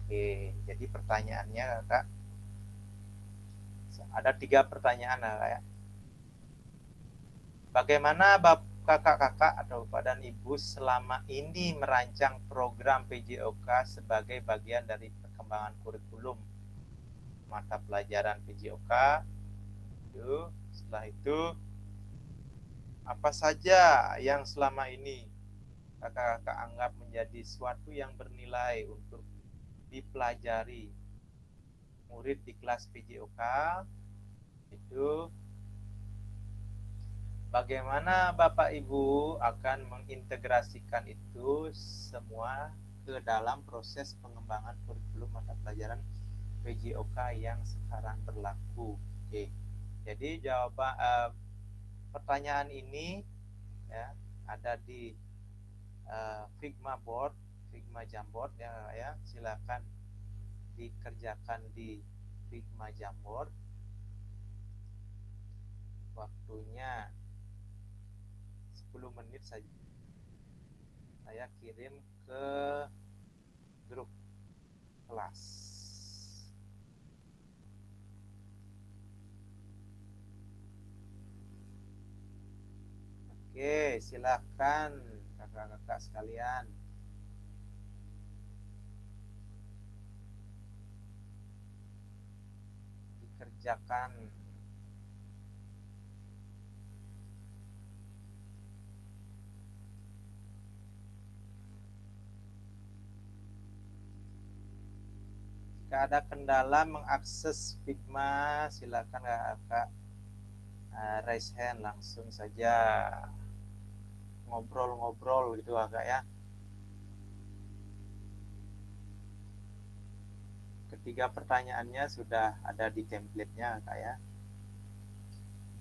Oke, jadi pertanyaannya kakak, ada 3 pertanyaan kakak ya. Bagaimana kakak-kakak atau Bapak dan Ibu selama ini merancang program PJOK sebagai bagian dari perkembangan kurikulum mata pelajaran PJOK? Setelah itu, apa saja yang selama ini kakak-kakak anggap menjadi suatu yang bernilai untuk dipelajari murid di kelas PJOK? Itu bagaimana Bapak Ibu akan mengintegrasikan itu semua ke dalam proses pengembangan kurikulum mata pelajaran PJOK yang sekarang berlaku. Oke. Jadi jawaban pertanyaan ini ya ada di Figma board, Figma Jamboard ya. Silakan dikerjakan di Figma Jamboard. Waktunya 10 menit saja. Saya kirim ke grup kelas. Oke, silakan kakak-kakak sekalian. Dikerjakan. Jika ada kendala mengakses Figma, silakan kakak raise hand langsung saja, ngobrol-ngobrol gitu agak ya. Ketiga pertanyaannya sudah ada di template-nya kak ya.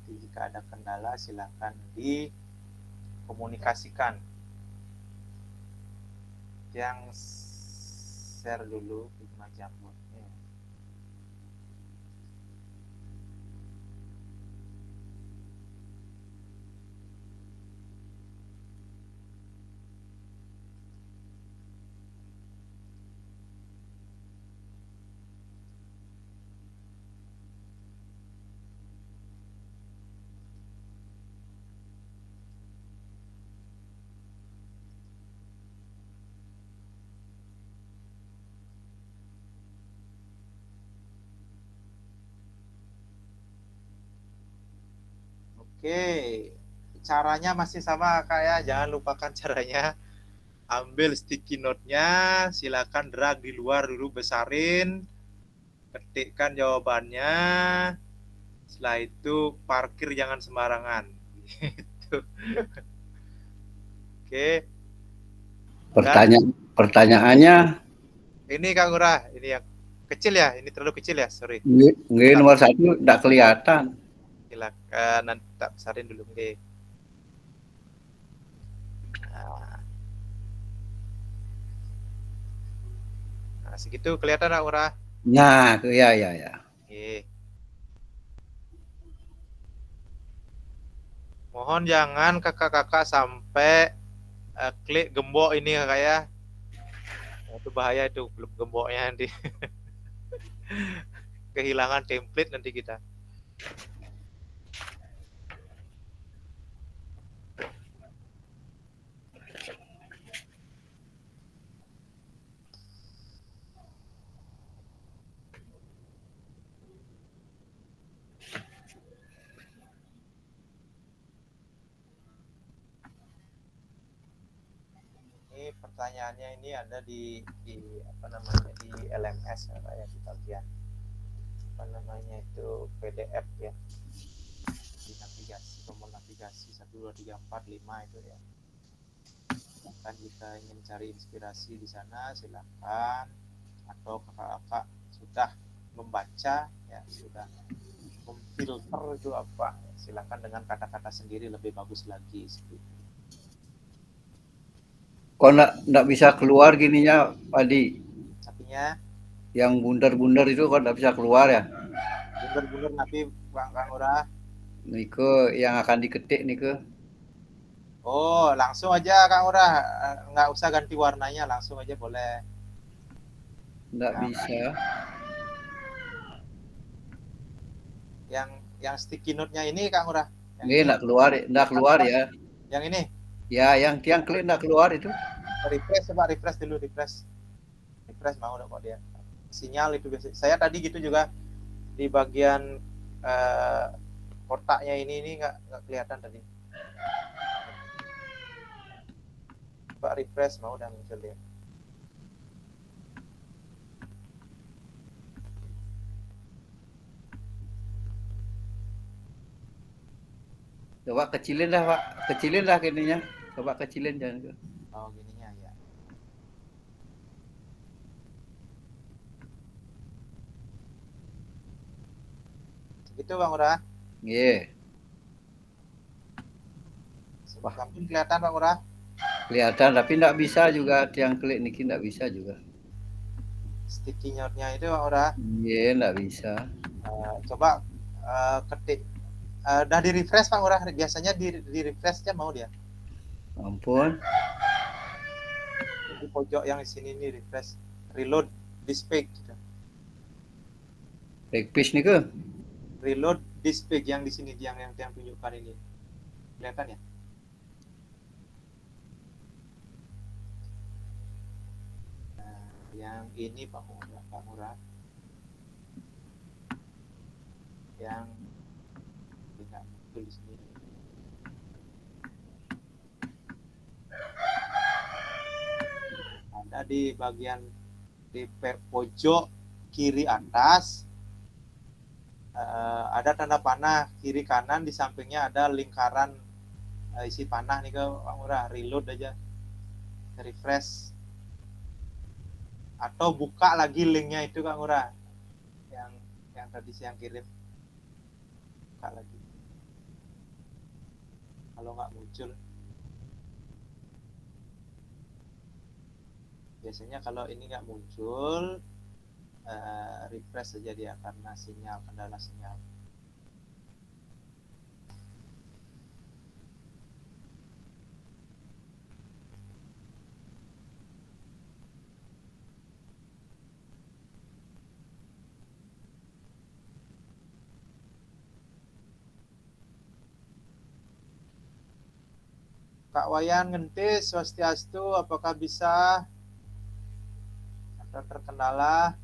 Jadi jika ada kendala silakan dikomunikasikan. Yang share dulu Figma Jamboard. Oke, caranya masih sama kak ya, jangan lupakan caranya. Ambil sticky note-nya, silakan drag di luar dulu, besarin, ketikkan jawabannya. Setelah itu parkir jangan sembarangan. Gitu. Oke. Pertanyaannya ini Kang Ngurah, ini yang kecil ya, ini terlalu kecil ya, sorry. Nggih, nomor 1 tidak kelihatan. Silakan nanti tak besarin dulu deh. Nah, segitu kelihatan Kang Ngurah? Nah, ya. Oke. Mohon jangan kakak-kakak sampai klik gembok ini kakak ya. Itu bahaya itu, gemboknya nanti. Kehilangan template nanti kita. Ini pertanyaannya ini ada di apa namanya di LMS ya, kayak di bagian apa namanya itu PDF ya, di navigasi, tombol navigasi 1 2 3 4 5 itu ya. Kan jika ingin cari inspirasi di sana silakan, atau kakak-kakak sudah membaca ya, sudah memfilter itu apa, silakan dengan kata-kata sendiri lebih bagus lagi seperti itu. Kok enggak bisa keluar gininya, Padi? Sapinya yang bundar-bundar itu kok enggak bisa keluar ya? Bunder-bunder nanti Kang Ura. Niku yang akan diketik niku. Oh, langsung aja Kang Ura, nggak usah ganti warnanya, langsung aja boleh. Nggak Nah, bisa. yang sticky note-nya ini Kang Ura, yang Nggih, ini, nggak keluar ya. yang ini. Ya, yang tiang klik nggak keluar itu. Refresh, coba refresh dulu, refresh mau kok dia. Sinyal itu biasa. Saya tadi gitu juga di bagian eh, kotaknya ini nggak kelihatan tadi. Coba refresh mau udah muncul dia. Coba kecilin dah, Pak. Kecilin dah ininya. Coba kecilin jangan ke. Oh, gininya ya. Gitu Bang Ura. Nggih. Wah. Samping kelihatan Bang Ura. Kelihatan tapi nggak bisa juga tiang klik niki nggak bisa juga. Sticky note-nya itu Bang Ura. Nggih, nggak bisa. Coba ketik. Udah di refresh Bang Ura. Biasanya di refresh-nya mau dia. Ampun. Di pojok yang di sini nih refresh. Reload this page. Gitu. Backpace niku. Reload this page yang di sini yang tunjukkan ini. Kelihatan ya? Nah, yang ini Pak Murad. Yang tidak muncul di sini. Ada di bagian di pojok kiri atas. Ada tanda panah kiri kanan, di sampingnya ada lingkaran isi panah nih ke Bang Murah. Reload aja, refresh, atau buka lagi linknya itu Kang Murah yang tadi siang kirim, buka lagi kalau nggak muncul. Biasanya kalau ini nggak muncul, refresh saja dia karena kendala sinyal. Kak Wayan Ngentis, Swastiastu, apakah bisa atau terkendala?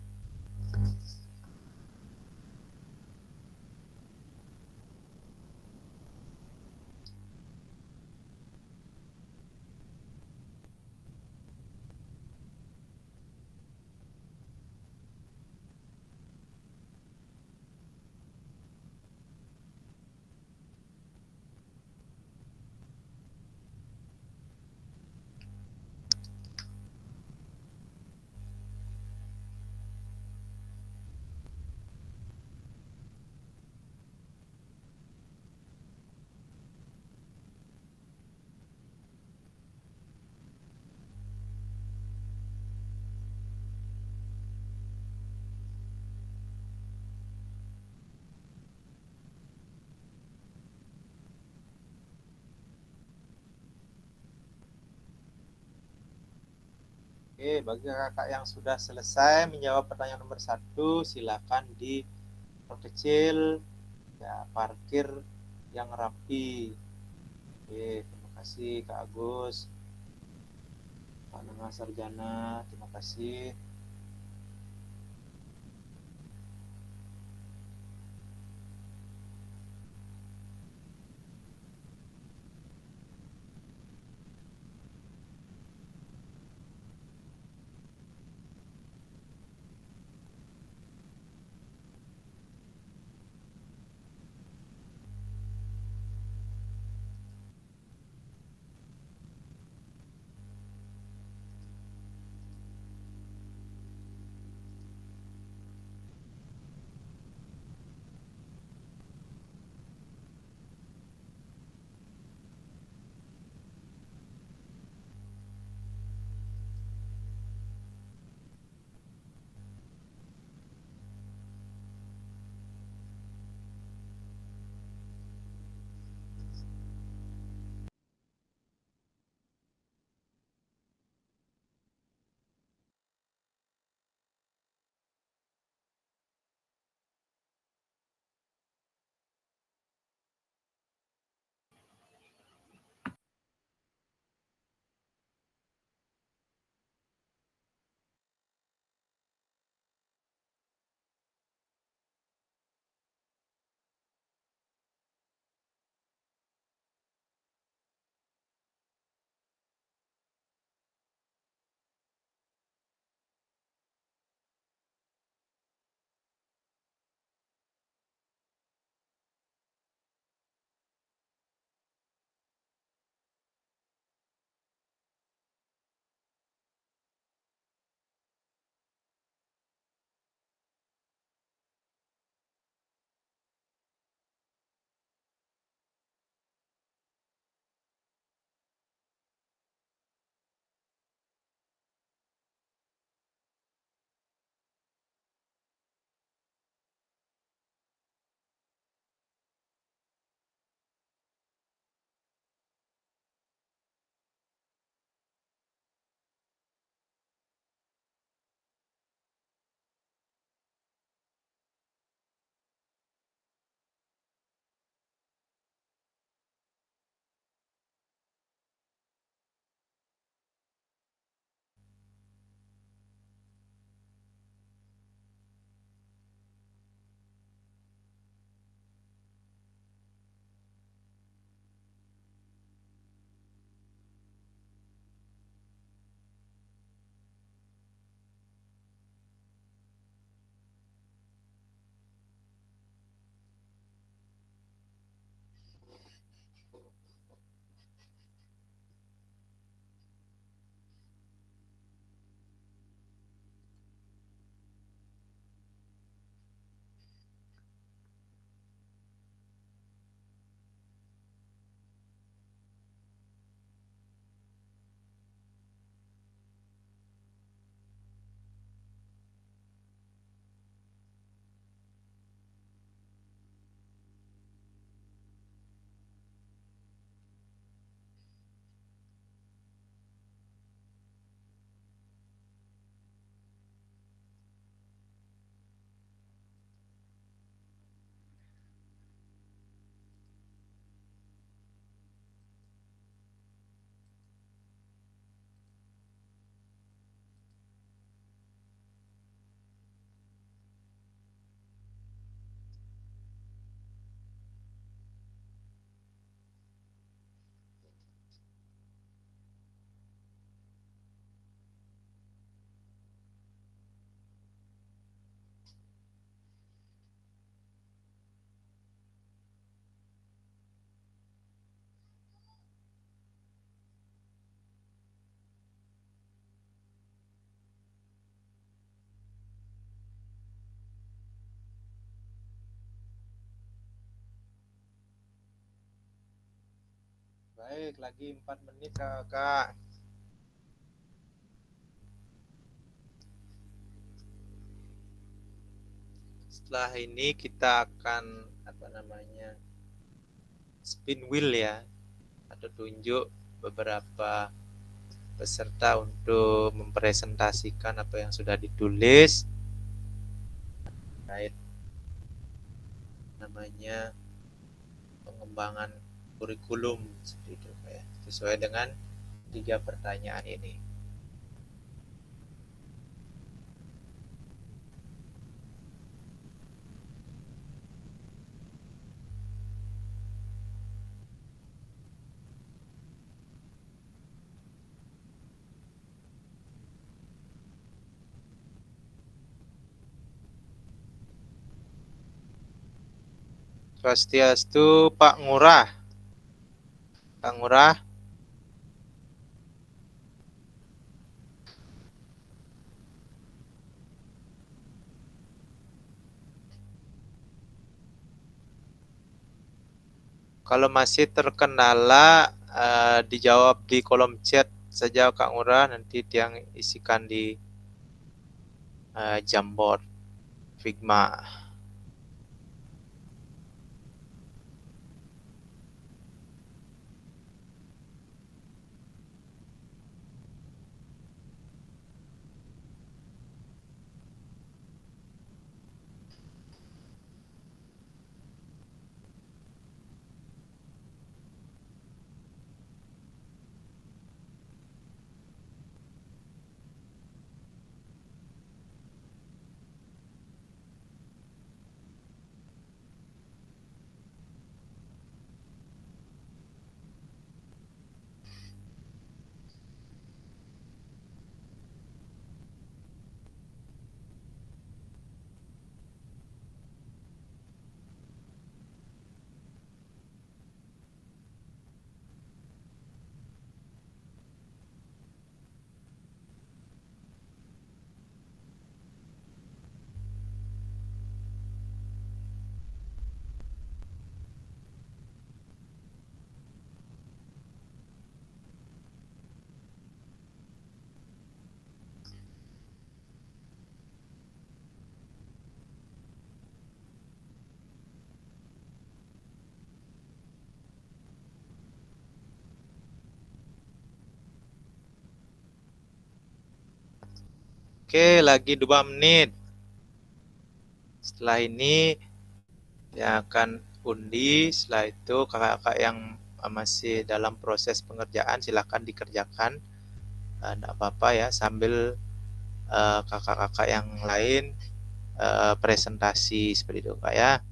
Oke, bagi kakak yang sudah selesai menjawab pertanyaan nomor 1, silakan diperkecil, ya, parkir yang rapi. Oke, terima kasih Kak Agus, Pak Nengah Sarjana, terima kasih. Baik, lagi 4 menit kakak. Setelah ini kita akan spin wheel ya, atau tunjuk beberapa peserta untuk mempresentasikan apa yang sudah ditulis terkait pengembangan kurikulum seperti itu ya, sesuai dengan 3 pertanyaan ini. Swastiastu Pak Ngurah. Pak Ngurah. Kalau masih terkendala, dijawab di kolom chat saja Kak Ngurah, nanti Tiang isikan di Jamboard Figma. Oke, lagi 2 menit. Setelah ini ya akan undi. Setelah itu kakak-kakak yang masih dalam proses pengerjaan silahkan dikerjakan. Tidak apa-apa ya, sambil kakak-kakak yang lain presentasi seperti itu Kak ya.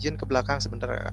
Izin ke belakang sebentar Kak.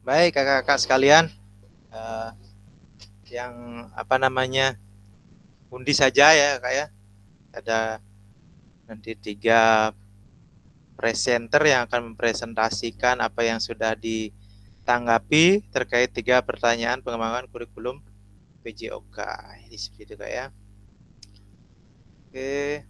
Baik kakak-kakak sekalian, yang apa namanya undi saja ya kak ya. Ada nanti 3 presenter yang akan mempresentasikan apa yang sudah ditanggapi terkait 3 pertanyaan pengembangan kurikulum PJOK. Jadi seperti itu kak ya. Oke.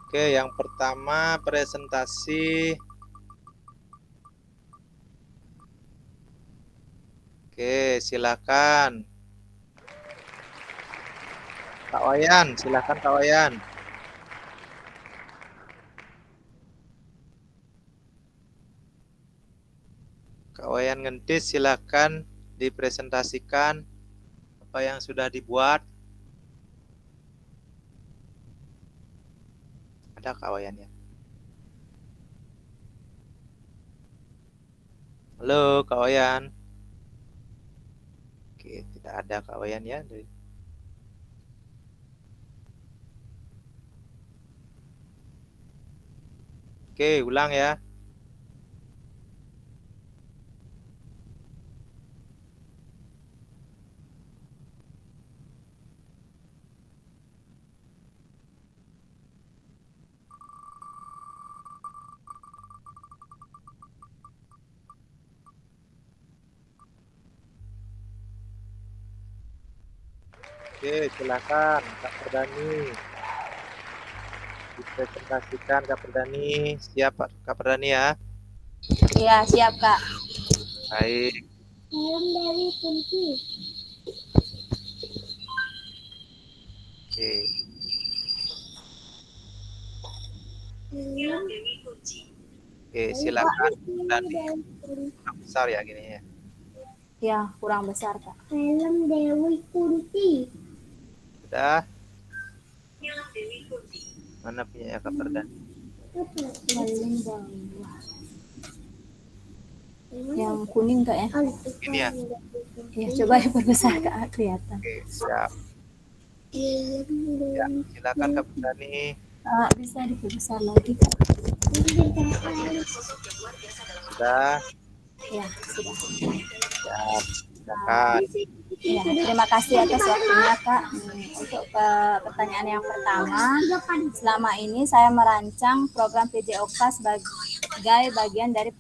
Oke, yang pertama presentasi. Oke, silakan. Kak Wayan, silakan Kak Wayan. Kak Wayan Ngentis, silakan dipresentasikan apa yang sudah dibuat. Ada Kak Wayan ya? Halo Kak Wayan. Oke, tidak ada Kak Wayan ya. Oke, ulang ya. Oke, silakan Kak Perdani. Dipresentasikan Kak Perdani. Siap Kak Perdani ya? Iya, siap Kak. Baik. Dari kunci. Oke. Oke, silakan Perdani. Besar ya gini ya. Ya, kurang besar Kak. Film Dewi Kunti. Sudah. Mana punya Kak Perdani? Paling bawah. Yang kuning Kak ya? Ini ya. Ya, coba diperbesar Kak, kelihatan. Oke, siap. Ya, silakan Kak Perdani. Bisa diperbesar lagi Kak. Sudah. Ya, sudah. Siap. Silakan. Ya, terima kasih atas waktunya Kak. Untuk pertanyaan yang pertama, selama ini saya merancang program PJOK sebagai bagian dari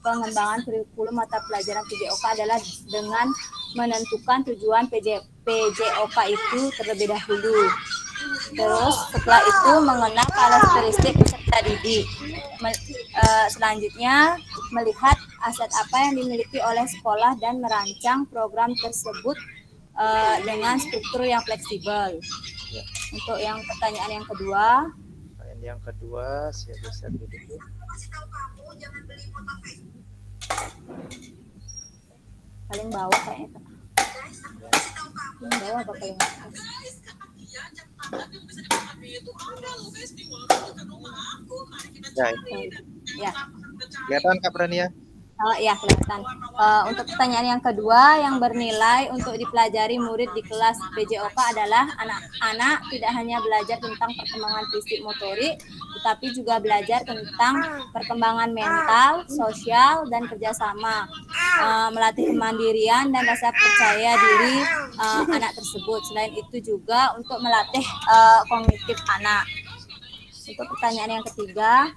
pengembangan kurikulum mata pelajaran PJOK adalah dengan menentukan tujuan PJOK itu terlebih dahulu. Terus setelah itu mengenal karakteristik peserta didik. Selanjutnya melihat aset apa yang dimiliki oleh sekolah dan merancang program tersebut dengan struktur yang fleksibel. Ya. Untuk yang pertanyaan yang kedua. Yang kedua, siap dulu. Paling bawah kayaknya Kak. Paling bawah apa paling atas? Ya. Kelihatan Kak Perdani ya? Ya, kelihatan. Untuk pertanyaan yang kedua, yang bernilai untuk dipelajari murid di kelas PJOK adalah anak-anak tidak hanya belajar tentang perkembangan fisik motorik, tetapi juga belajar tentang perkembangan mental, sosial, dan kerjasama, melatih kemandirian dan rasa percaya diri anak tersebut. Selain itu juga untuk melatih kognitif anak. Untuk pertanyaan yang ketiga.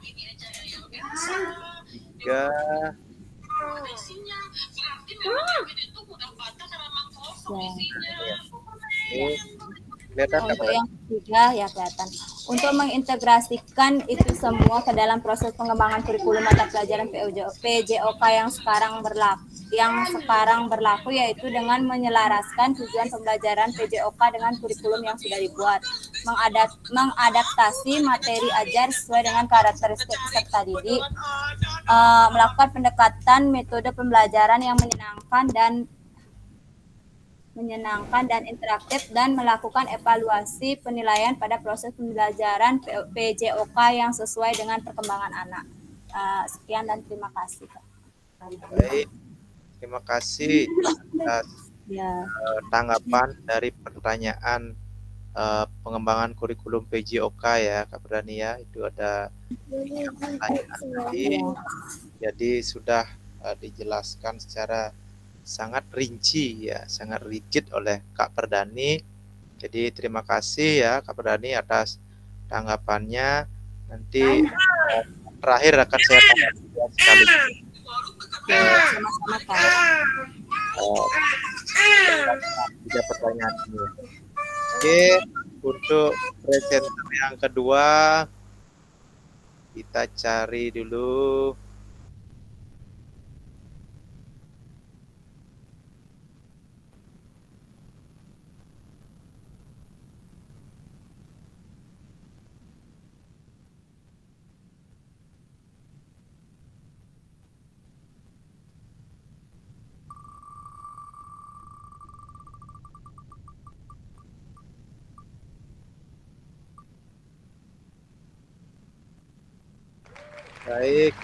Untuk yang ketiga ya kelihatan. Untuk mengintegrasikan itu semua ke dalam proses pengembangan kurikulum mata pelajaran PJOK yang sekarang berlaku yaitu dengan menyelaraskan tujuan pembelajaran PJOK dengan kurikulum yang sudah dibuat, mengadaptasi materi ajar sesuai dengan karakteristik peserta didik, melakukan pendekatan metode pembelajaran yang menyenangkan dan menyenangkan dan interaktif, dan melakukan evaluasi penilaian pada proses pembelajaran PJOK yang sesuai dengan perkembangan anak. Sekian dan terima kasih, Kak. Baik, terima kasih atas tanggapan dari pertanyaan pengembangan kurikulum PJOK ya, Kak Berani ya. Itu ada pertanyaan tadi. Jadi sudah dijelaskan secara sangat rinci ya, sangat rigid oleh Kak Perdani. Jadi terima kasih ya Kak Perdani atas tanggapannya. Nanti terakhir akan saya tanya sekali. Sama-sama, Kak. Tiga pertanyaan ini. Oke, untuk presenter yang kedua kita cari dulu. Baik,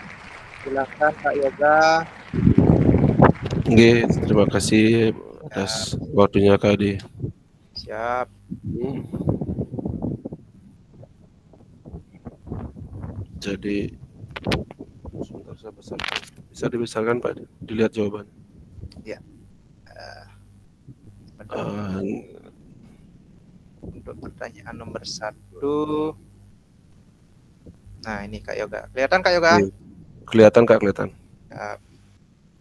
silakan Kak Yoga. Oke, terima kasih atas waktunya Kak Adi. Siap. Jadi sebentar saya besarkan. Bisa dibesarkan Pak, dilihat jawaban. Ya. Untuk pertanyaan nomor 1. Nah, ini Kak Yoga. Kelihatan Kak Yoga? Kelihatan Kak, kelihatan. Ya.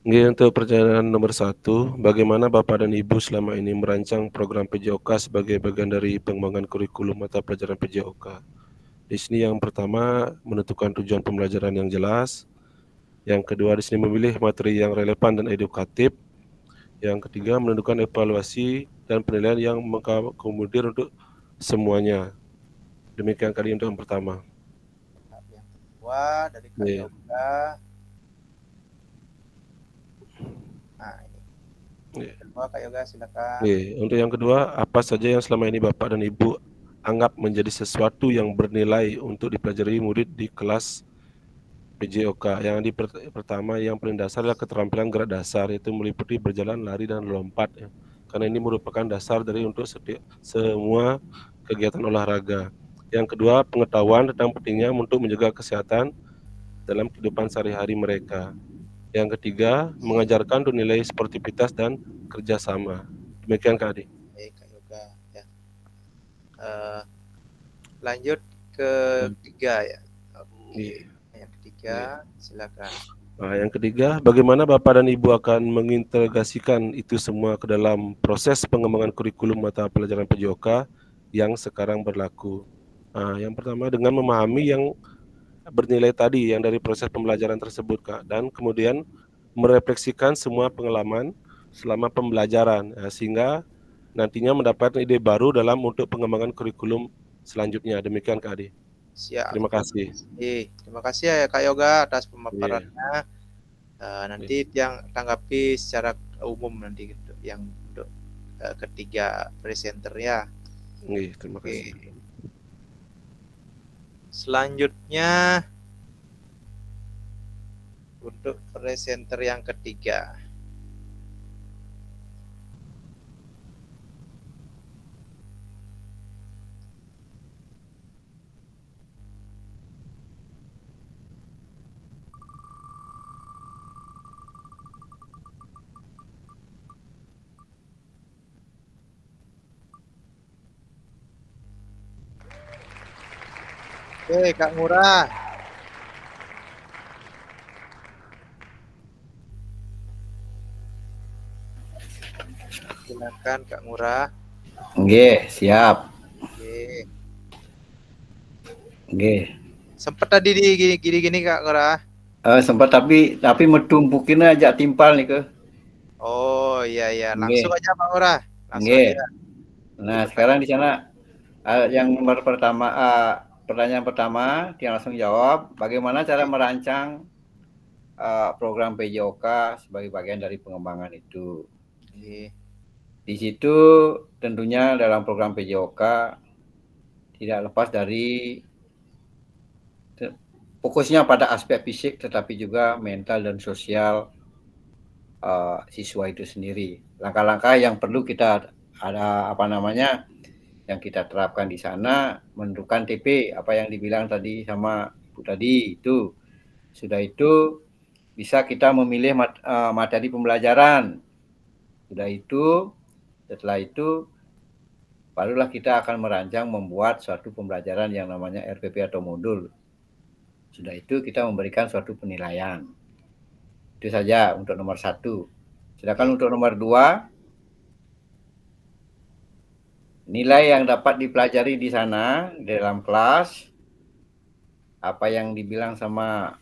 Oke, untuk pertanyaan nomor 1, bagaimana Bapak dan Ibu selama ini merancang program PJOK sebagai bagian dari pengembangan kurikulum mata pelajaran PJOK? Di sini yang pertama menentukan tujuan pembelajaran yang jelas. Yang kedua di sini memilih materi yang relevan dan edukatif. Yang ketiga menentukan evaluasi dan penilaian yang mengakomodir untuk semuanya. Demikian kali untuk yang pertama. Yang kedua dari Kak Yoga. Nah, ini. Kedua Kak Yoga silakan. Untuk yang kedua, apa saja yang selama ini Bapak dan Ibu anggap menjadi sesuatu yang bernilai untuk dipelajari murid di kelas PJOK? Yang pertama yang paling dasar adalah keterampilan gerak dasar, yaitu meliputi berjalan, lari, dan lompat ya. Karena ini merupakan dasar dari untuk semua kegiatan olahraga. Yang kedua, pengetahuan tentang pentingnya untuk menjaga kesehatan dalam kehidupan sehari-hari mereka. Yang ketiga, mengajarkan untuk nilai sportivitas dan kerjasama. Demikian Kak Adi. Baik Kak Yoga ya. Lanjut ke ketiga ya. Yang ketiga silakan. Nah, yang ketiga, bagaimana Bapak dan Ibu akan mengintegrasikan itu semua ke dalam proses pengembangan kurikulum mata pelajaran PJOK yang sekarang berlaku? Nah, yang pertama dengan memahami yang bernilai tadi yang dari proses pembelajaran tersebut Kak, dan kemudian merefleksikan semua pengalaman selama pembelajaran sehingga nantinya mendapatkan ide baru dalam untuk pengembangan kurikulum selanjutnya. Demikian Kak Adi. Siap. Terima kasih. Terima kasih ya Kak Yoga atas pemaparannya. Nanti yang tanggapi secara umum nanti gitu, yang untuk ketiga presenter ya. Terima kasih. Selanjutnya untuk presenter yang ketiga. Oke, Kak Ngurah. Silakan Kak Ngurah. Oke, siap. Oke. Sempat tadi di gini-gini Kak Ngurah. Sempat tapi metumpukin aja timpal nih ke. Oh iya, langsung aja Pak Ngurah. Langsung aja. Nah, sekarang di sana yang nomor pertama, pertanyaan pertama dia langsung jawab, bagaimana cara merancang program PJOK sebagai bagian dari pengembangan itu. Di situ tentunya dalam program PJOK tidak lepas dari fokusnya pada aspek fisik, tetapi juga mental dan sosial siswa itu sendiri. Langkah-langkah yang perlu kita yang kita terapkan di sana, menentukan TP, apa yang dibilang tadi sama Ibu tadi itu. Sudah itu bisa kita memilih materi pembelajaran. Setelah itu barulah kita akan merancang membuat suatu pembelajaran yang namanya RPP atau modul. Sudah itu kita memberikan suatu penilaian. Itu saja untuk nomor 1. Sedangkan untuk nomor 2, nilai yang dapat dipelajari di sana di dalam kelas, apa yang dibilang sama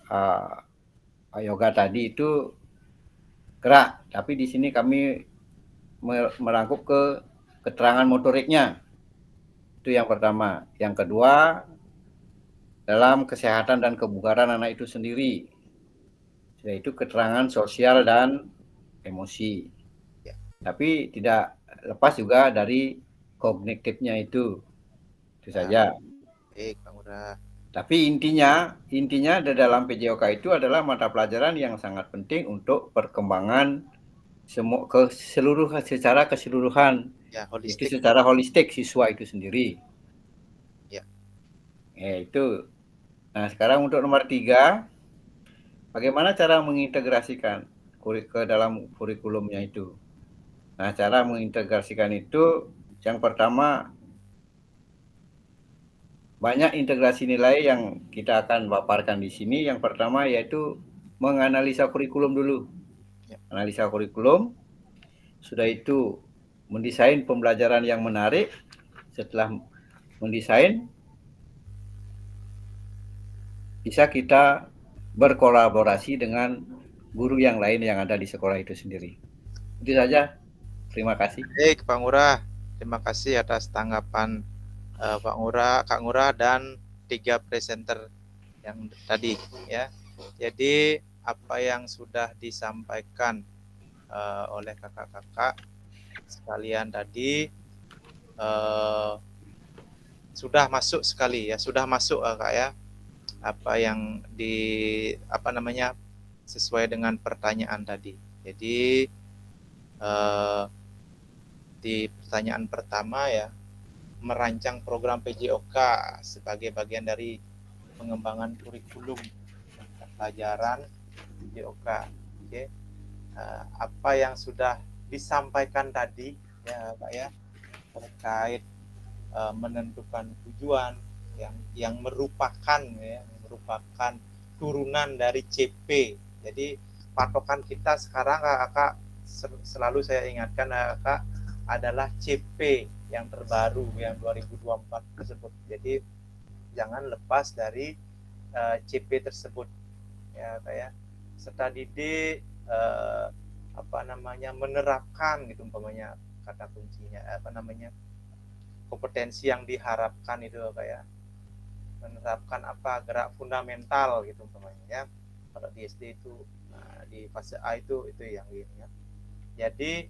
Pak Yoga tadi itu gerak, tapi di sini kami merangkup ke keterangan motoriknya. Itu yang pertama. Yang kedua, dalam kesehatan dan kebugaran anak itu sendiri, yaitu keterangan sosial dan emosi. Tapi tidak lepas juga dari kognitifnya itu saja. Baik, Pak Ngurah. Tapi intinya di dalam PJOK itu adalah mata pelajaran yang sangat penting untuk perkembangan secara keseluruhan. Ya, Itu holistik. secara holistik siswa itu sendiri. Ya. Itu. Nah, sekarang untuk nomor 3, bagaimana cara mengintegrasikan ke dalam kurikulumnya itu. Nah, cara mengintegrasikan itu yang pertama, banyak integrasi nilai yang kita akan paparkan di sini. Yang pertama yaitu menganalisa kurikulum dulu. Analisa kurikulum, sudah itu mendesain pembelajaran yang menarik. Setelah mendesain, bisa kita berkolaborasi dengan guru yang lain yang ada di sekolah itu sendiri. Itu saja. Terima kasih. Baik, Pak Ngurah. Terima kasih atas tanggapan Pak Ngurah, Kak Ngurah, dan 3 presenter yang tadi ya. Jadi apa yang sudah disampaikan oleh kakak-kakak sekalian tadi sudah masuk sekali ya, sudah masuk Kak ya. Apa yang sesuai dengan pertanyaan tadi. Jadi di pertanyaan pertama ya, merancang program PJOK sebagai bagian dari pengembangan kurikulum pelajaran PJOK. Oke. Apa yang sudah disampaikan tadi ya Pak ya, terkait menentukan tujuan yang merupakan turunan dari CP. Jadi patokan kita sekarang Kakak selalu saya ingatkan Kakak adalah CP yang terbaru yang 2024 tersebut. Jadi jangan lepas dari CP tersebut ya kayak serta didik menerapkan gitu umpamanya kata kuncinya kompetensi yang diharapkan itu kayak menerapkan gerak fundamental gitu umpamanya ya. Kalau di SD itu di fase A itu yang ini ya. Jadi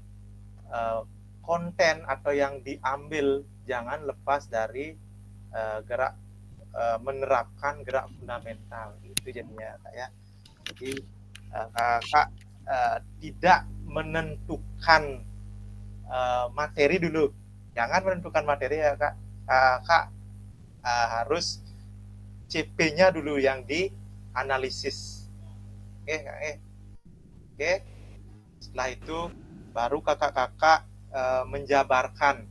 konten atau yang diambil jangan lepas dari menerapkan gerak fundamental itu jadinya Kak ya. Jadi Kakak tidak menentukan materi dulu, jangan menentukan materi ya Kak. Kakak harus CP-nya dulu yang dianalisis. Oke. Setelah itu baru kakak-kakak menjabarkan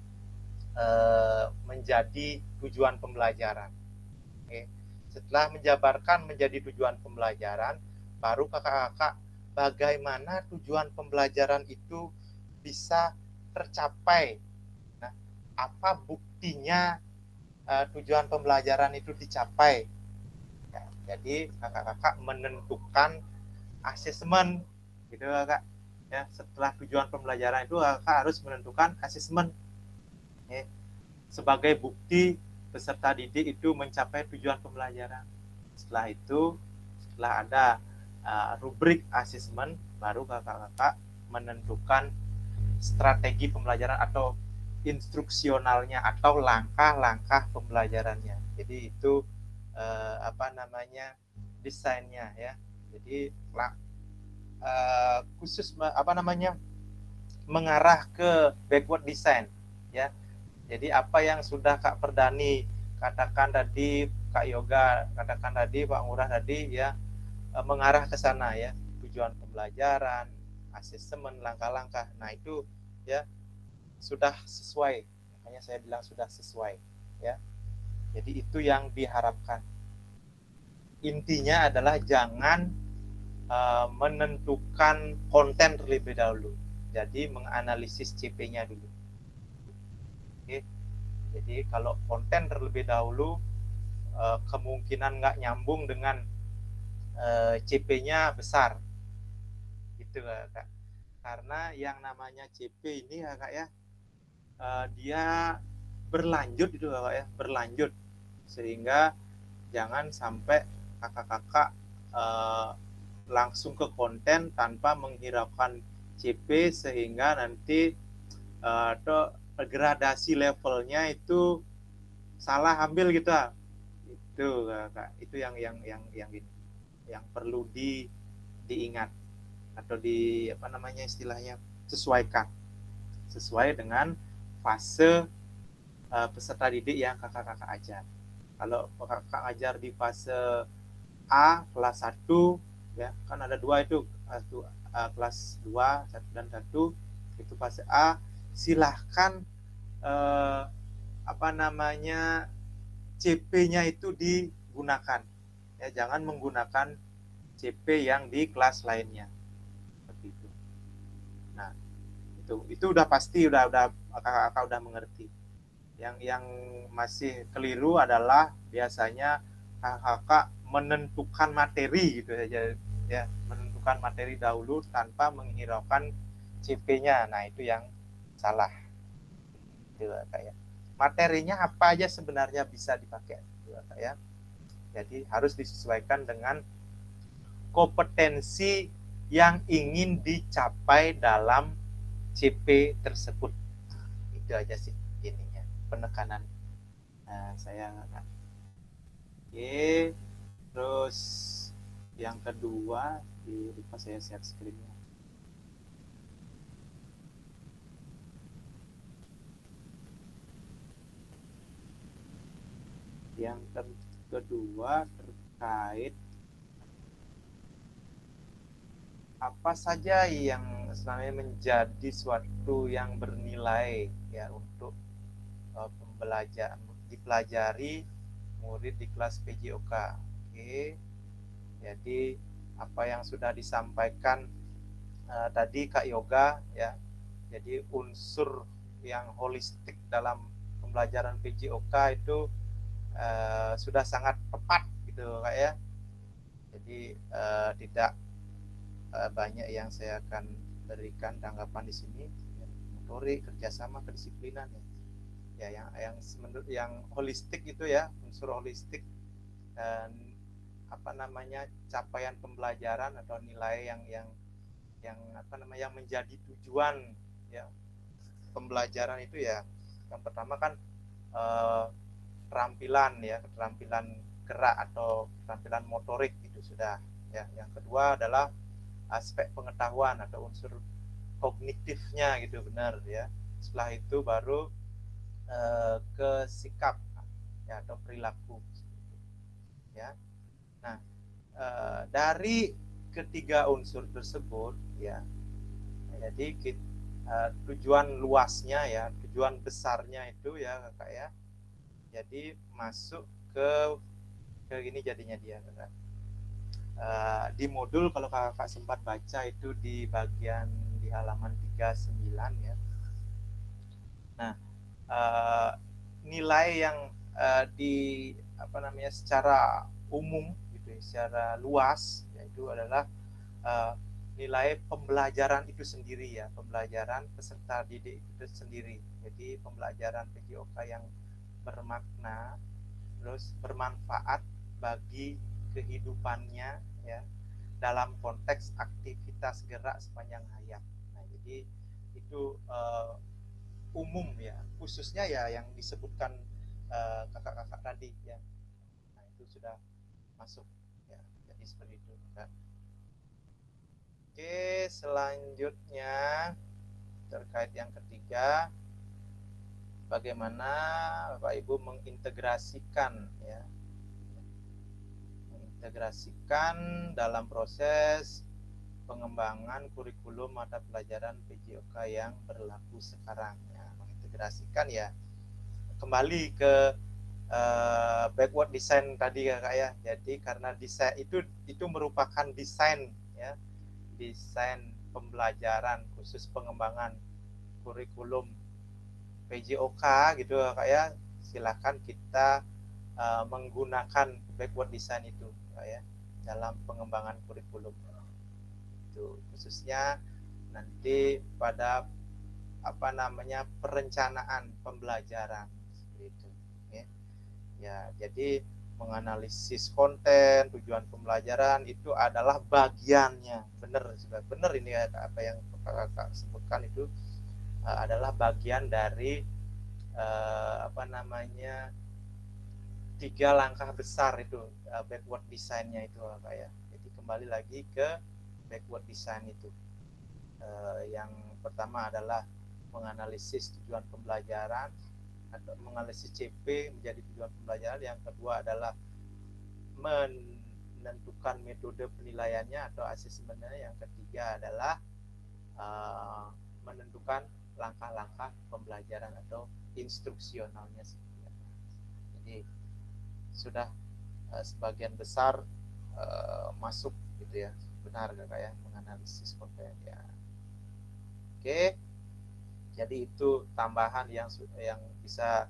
menjadi tujuan pembelajaran. Oke. Setelah menjabarkan menjadi tujuan pembelajaran, baru kakak-kakak bagaimana tujuan pembelajaran itu bisa tercapai. Nah, apa buktinya tujuan pembelajaran itu dicapai? Ya, jadi kakak-kakak menentukan asesmen, gitu kakak. Ya, setelah tujuan pembelajaran itu kakak harus menentukan asesmen ya, sebagai bukti peserta didik itu mencapai tujuan pembelajaran. Setelah itu, setelah ada rubrik asesmen, baru kakak-kakak menentukan strategi pembelajaran atau instruksionalnya atau langkah-langkah pembelajarannya. Jadi itu desainnya ya. Jadi khusus mengarah ke backward design ya. Jadi apa yang sudah Kak Perdani katakan tadi, Kak Yoga katakan tadi, Pak Ngurah tadi ya, mengarah ke sana ya, tujuan pembelajaran, asesmen, langkah-langkah. Nah itu ya sudah sesuai, makanya saya bilang sudah sesuai ya. Jadi itu yang diharapkan. Intinya adalah jangan menentukan konten terlebih dahulu. Jadi menganalisis CP-nya dulu. Oke. Jadi kalau konten terlebih dahulu kemungkinan nggak nyambung dengan CP-nya besar, gitu Kak. Karena yang namanya CP ini ya Kak ya, dia berlanjut itu Kak ya, berlanjut, sehingga jangan sampai kakak-kakak langsung ke konten tanpa menghiraukan CP, sehingga nanti gradasi levelnya itu salah ambil gitu. Itu Kak, itu yang perlu diingat atau istilahnya sesuaikan sesuai dengan fase peserta didik yang kakak-kakak ajar. Kalau kakak ajar di fase A kelas 1 ya, kan ada dua itu, kelas 2 dan 1 itu fase A, silahkan CP-nya itu digunakan ya, jangan menggunakan CP yang di kelas lainnya seperti itu. Nah itu udah pasti, udah kakak-kakak udah mengerti. Yang masih keliru adalah biasanya kakak menentukan materi gitu saja ya, menentukan materi dahulu tanpa menghiraukan CP-nya. Nah itu yang salah gitu kayak. Materinya apa aja sebenarnya bisa dipakai gitu ya. Jadi harus disesuaikan dengan kompetensi yang ingin dicapai dalam CP tersebut. Itu aja sih ininya, penekanan saya. Oke, terus yang kedua, lupa saya share screen-nya. Yang kedua terkait apa saja yang sebenarnya menjadi suatu yang bernilai ya untuk dipelajari murid di kelas PJOK. Oke. Jadi apa yang sudah disampaikan tadi Kak Yoga ya. Jadi unsur yang holistik dalam pembelajaran PJOK itu sudah sangat tepat gitu Kak ya. Jadi tidak banyak yang saya akan berikan tanggapan di sini. Motorik, kerjasama, kedisiplinan ya, yang holistik itu ya, unsur holistik dan capaian pembelajaran atau nilai yang menjadi tujuan ya pembelajaran itu ya. Yang pertama kan keterampilan gerak atau keterampilan motorik itu sudah ya. Yang kedua adalah aspek pengetahuan atau unsur kognitifnya gitu, benar ya. Setelah itu baru ke sikap ya atau perilaku ya. Nah dari ketiga unsur tersebut ya, jadi tujuan luasnya ya, tujuan besarnya itu ya Kakak ya, jadi masuk ke gini jadinya dia Kakak. Di modul kalau kakak sempat baca itu di bagian di halaman 39 ya. Nah nilai yang secara umum gitu, secara luas yaitu adalah nilai pembelajaran itu sendiri ya, pembelajaran peserta didik itu sendiri. Jadi pembelajaran PJOK yang bermakna terus bermanfaat bagi kehidupannya ya, dalam konteks aktivitas gerak sepanjang hayat. Nah, jadi itu umum ya, khususnya ya yang disebutkan kakak-kakak tadi ya. Nah, itu sudah masuk ya, jadi seperti itu kan. Oke, selanjutnya terkait yang ketiga, bagaimana Bapak Ibu mengintegrasikan ya, mengintegrasikan dalam proses pengembangan kurikulum mata pelajaran PJOK yang berlaku sekarang ya. Mengintegrasikan ya, kembali ke backward design tadi ya Kak ya. Jadi karena desain itu merupakan desain ya, desain pembelajaran khusus pengembangan kurikulum PJOK gitu Kak ya. Silakan kita menggunakan backward design itu Kak ya, dalam pengembangan kurikulum itu, khususnya nanti pada perencanaan pembelajaran seperti itu ya. Ya, jadi menganalisis konten, tujuan pembelajaran itu adalah bagiannya. Benar ini ya, apa yang kakak sebutkan itu adalah bagian dari 3 langkah besar itu backward design-nya itu Kak ya. Jadi kembali lagi ke backward design itu. Yang pertama adalah menganalisis tujuan pembelajaran atau menganalisis CP menjadi tujuan pembelajaran. Yang kedua adalah menentukan metode penilaiannya atau asesmennya. Yang ketiga adalah menentukan langkah-langkah pembelajaran atau instruksionalnya. Jadi sudah sebagian besar masuk gitu ya, benar Kakak ya, menganalisis konten ya. Oke, jadi itu tambahan yang bisa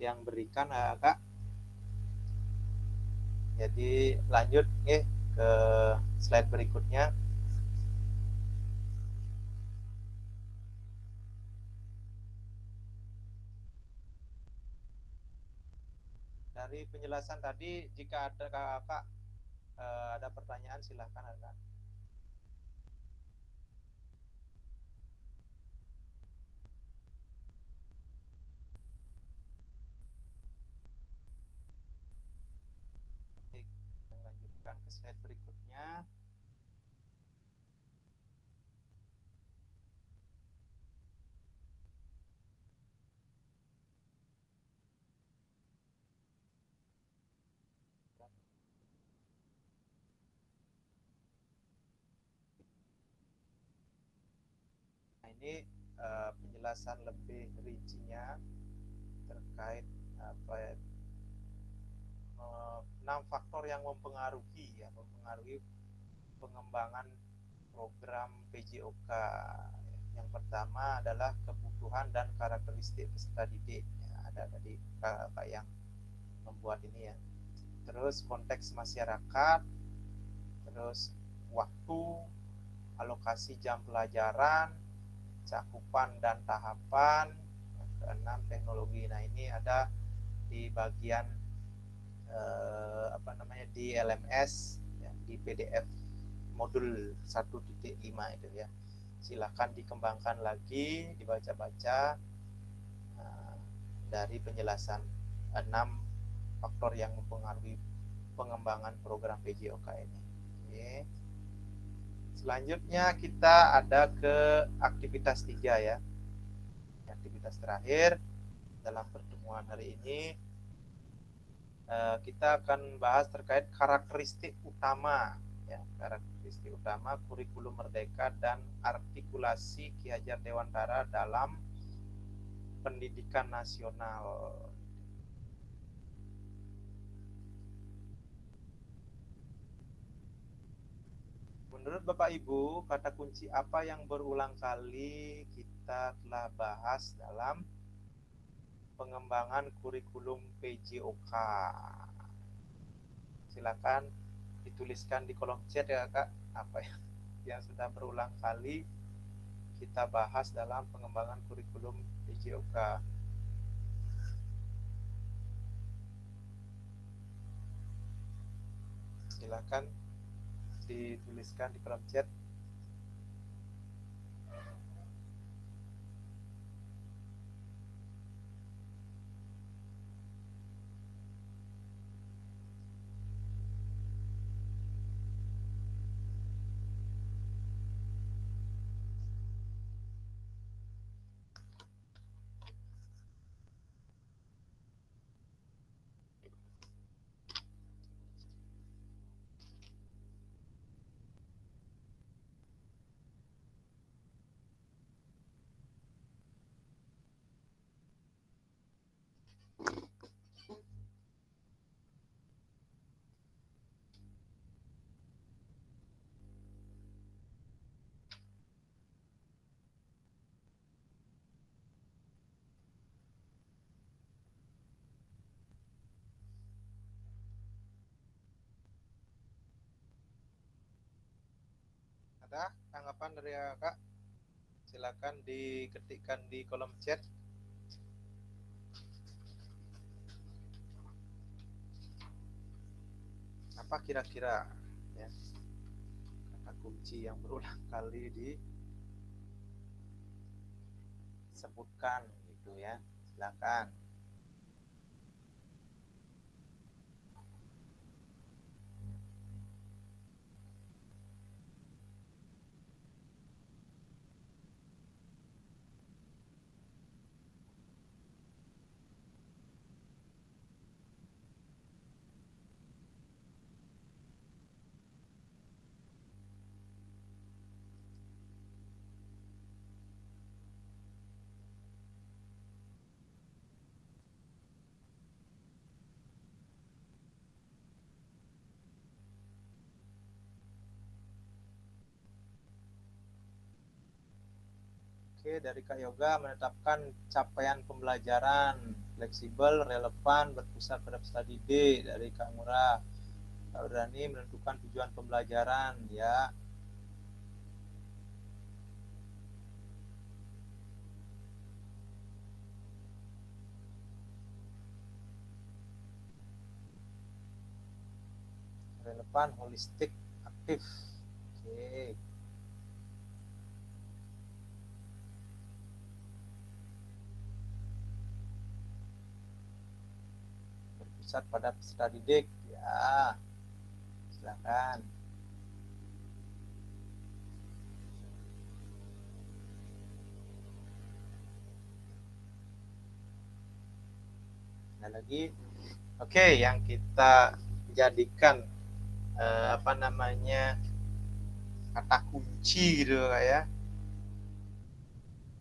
yang berikan Kak. Jadi lanjut ke slide berikutnya. Dari penjelasan tadi, jika ada Kakak ada pertanyaan silahkan Kakak. Kita lanjutkan ke slide berikutnya. Nah, ini penjelasan lebih rincinya terkait 6 faktor yang mempengaruhi pengembangan program PJOK. Yang pertama adalah kebutuhan dan karakteristik peserta didik. Ya, ada tadi Kakak yang membuat ini ya. Terus konteks masyarakat, terus waktu, alokasi jam pelajaran, cakupan dan tahapan. Yang keenam teknologi. Nah, ini ada di bagian di LMS ya, di PDF modul 1.5 itu ya. Silakan dikembangkan lagi, dibaca-baca dari penjelasan 6 faktor yang mempengaruhi pengembangan program PJOK ini. Oke. Selanjutnya kita ada ke aktivitas 3 ya. Aktivitas terakhir dalam pertemuan hari ini, kita akan bahas terkait karakteristik utama ya, karakteristik utama kurikulum merdeka dan artikulasi Ki Hajar Dewantara dalam pendidikan nasional. Menurut Bapak Ibu, kata kunci apa yang berulang kali kita telah bahas dalam pengembangan kurikulum PJOK? Silakan dituliskan di kolom chat ya Kak, apa yang sudah berulang kali kita bahas dalam pengembangan kurikulum PJOK. Silakan dituliskan di kolom chat. Ada tanggapan dari Kak? Silakan diketikkan di kolom chat. Apa kira-kira ya kata kunci yang berulang kali disebutkan gitu ya? Silakan. Oke, dari Kak Yoga menetapkan capaian pembelajaran fleksibel, relevan, berpusat pada studi D. Dari Kak Murah, Kak Urani menentukan tujuan pembelajaran ya. Relevan, holistik, aktif. Oke. Berpusat pada peserta didik ya. Silakan. Ada lagi? Oke, yang kita jadikan apa namanya kata kunci gitu ya.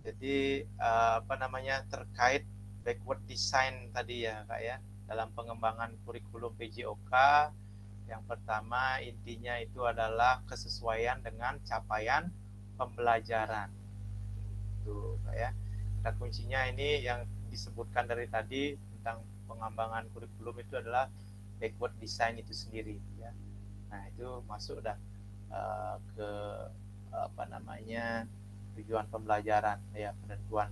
Jadi apa namanya terkait backward design tadi ya Kak ya, dalam pengembangan kurikulum PJOK. Yang pertama intinya itu adalah kesesuaian dengan capaian pembelajaran. Itu Kak ya. Kata kuncinya ini yang disebutkan dari tadi tentang pengembangan kurikulum itu adalah backward design itu sendiri ya. Nah, itu masuk dah ke apa namanya tujuan pembelajaran ya, penentuan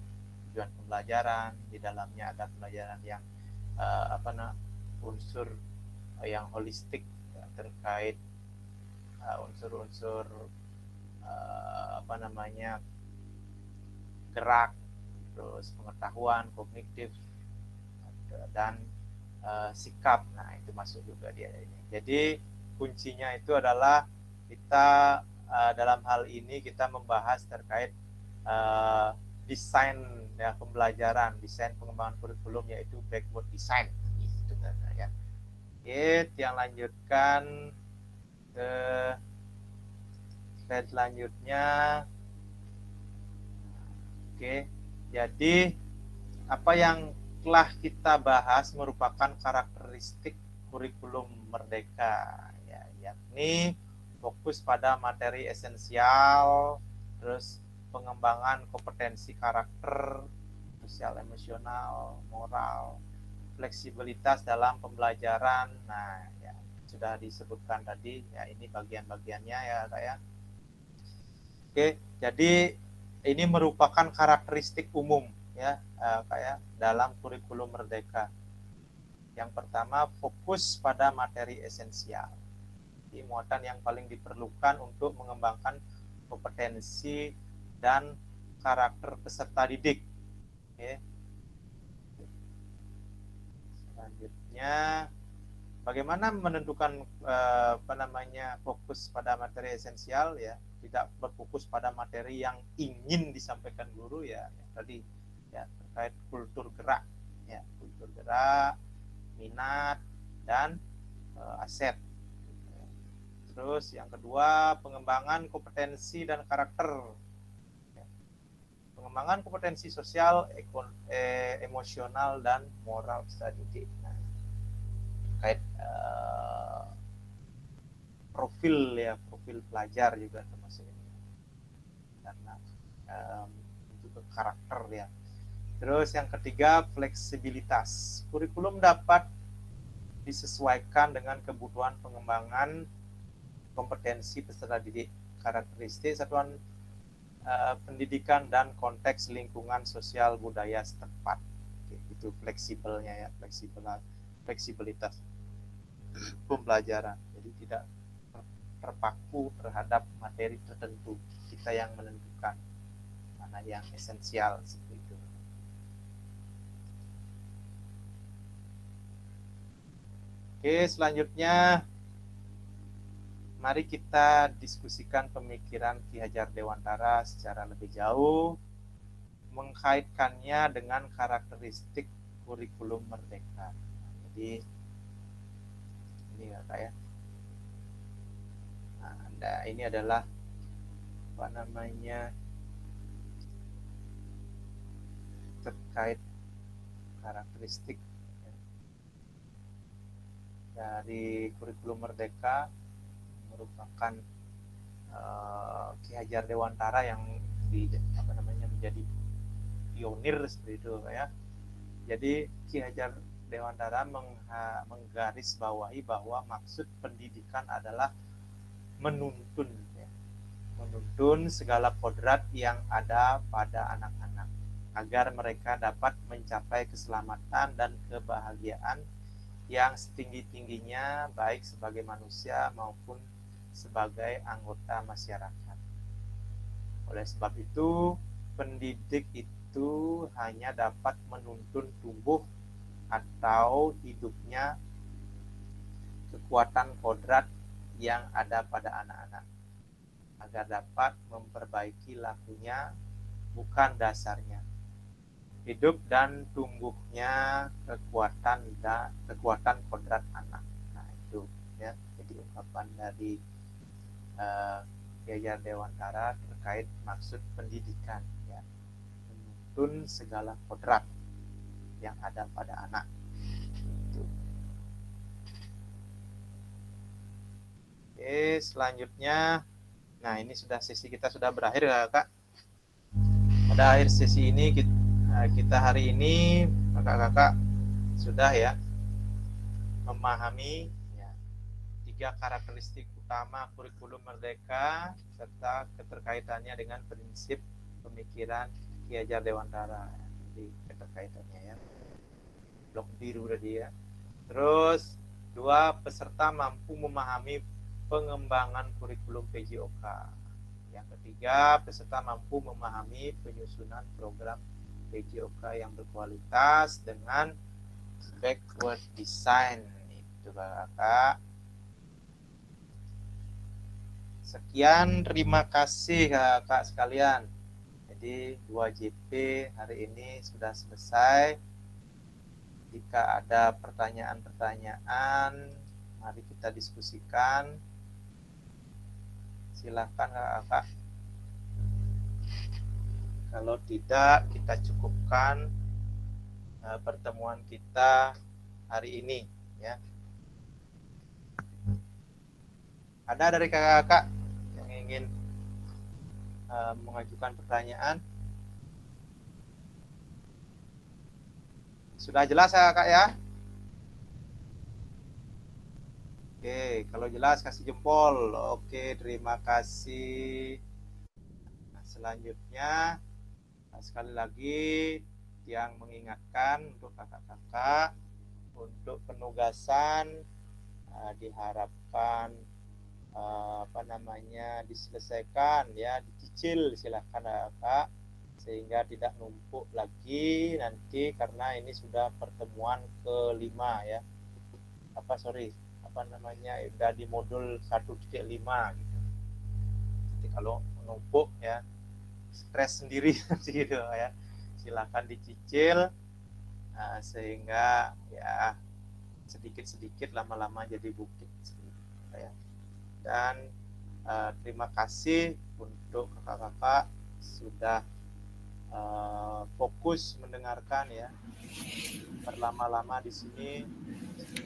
tujuan pembelajaran. Di dalamnya ada pembelajaran yang unsur yang holistik ya, terkait unsur-unsur apa namanya gerak, terus pengetahuan kognitif dan sikap. Nah, itu masuk juga dia ini. Jadi kuncinya itu adalah kita dalam hal ini kita membahas terkait desain ya pembelajaran, desain pengembangan kurikulum, yaitu backward design itu ya. Oke, yang lanjutkan ke slide selanjutnya. Oke, jadi apa yang telah kita bahas merupakan karakteristik kurikulum merdeka ya, yakni fokus pada materi esensial, terus pengembangan kompetensi karakter, sosial, emosional, moral, fleksibilitas dalam pembelajaran. Nah, ya sudah disebutkan tadi ya, ini bagian-bagiannya ya Kak ya. Oke, jadi ini merupakan karakteristik umum ya kayak dalam kurikulum merdeka. Yang pertama, fokus pada materi esensial. Ini muatan yang paling diperlukan untuk mengembangkan kompetensi dan karakter peserta didik. Oke. Selanjutnya, bagaimana menentukan fokus pada materi esensial ya, tidak berfokus pada materi yang ingin disampaikan guru ya, tadi ya terkait kultur gerak ya, kultur gerak, minat dan aset. Terus yang kedua, pengembangan kompetensi dan karakter, pengembangan kompetensi sosial, emosional dan moral peserta didik. Nah, terkait profil pelajar juga termasuk ini, karena juga karakter ya. Terus yang ketiga, fleksibilitas. Kurikulum dapat disesuaikan dengan kebutuhan pengembangan kompetensi peserta didik karakteristik satuan pendidikan dan konteks lingkungan sosial budaya setempat. Oke, itu fleksibelnya ya, fleksibilitas pembelajaran. Jadi tidak terpaku terhadap materi tertentu, kita yang menentukan mana yang esensial seperti itu. Oke, selanjutnya mari kita diskusikan pemikiran Ki Hajar Dewantara secara lebih jauh, mengkaitkannya dengan karakteristik kurikulum merdeka. Jadi ini ya Kak ya. Nah, ini adalah apa namanya terkait karakteristik dari kurikulum merdeka, merupakan Ki Hajar Dewantara yang menjadi pionir seperti itu ya. Jadi Ki Hajar Dewantara menggarisbawahi bahwa maksud pendidikan adalah menuntun ya, menuntun segala kodrat yang ada pada anak-anak agar mereka dapat mencapai keselamatan dan kebahagiaan yang setinggi-tingginya baik sebagai manusia maupun sebagai anggota masyarakat. Oleh sebab itu, pendidik itu hanya dapat menuntun tumbuh atau hidupnya kekuatan kodrat yang ada pada anak-anak agar dapat memperbaiki lakunya, bukan dasarnya. Hidup dan tumbuhnya kekuatan kodrat anak. Nah itu ya, jadi ungkapan dari Ki Hajar Dewantara terkait maksud pendidikan ya, menuntun segala kodrat yang ada pada anak. Itu. Oke, selanjutnya, nah ini sesi kita sudah berakhir ya Kak. Pada akhir sesi ini kita hari ini kakak-kakak sudah ya memahami ya 3 karakteristik utama kurikulum merdeka serta keterkaitannya dengan prinsip pemikiran Ki Hajar Dewantara. Jadi keterkaitannya ya. Blok biru tadi ya. Terus 2, peserta mampu memahami pengembangan kurikulum PJOK. Yang ketiga, peserta mampu memahami penyusunan program PJOK yang berkualitas dengan backward design. Itu Kakak. Sekian, terima kasih Kakak sekalian. Jadi 2JP hari ini sudah selesai. Jika ada pertanyaan-pertanyaan, mari kita diskusikan. Silakan Kakak. Kalau tidak, kita cukupkan pertemuan kita hari ini ya. Ada dari kakak-kakak yang ingin mengajukan pertanyaan? Sudah jelas ya Kak ya? Oke, kalau jelas kasih jempol. Oke, terima kasih. Nah, selanjutnya sekali lagi yang mengingatkan untuk kakak-kakak untuk penugasan diharapkan diselesaikan ya, dicicil silahkan kakak sehingga tidak numpuk lagi nanti, karena ini sudah pertemuan ke-5 ya. Udah di modul 1.5 gitu. Jadi kalau menumpuk ya stres sendiri gitu ya, silakan dicicil sehingga ya sedikit-sedikit lama-lama jadi bukit ya. Dan terima kasih untuk kakak-kakak sudah fokus mendengarkan ya, berlama-lama di sini.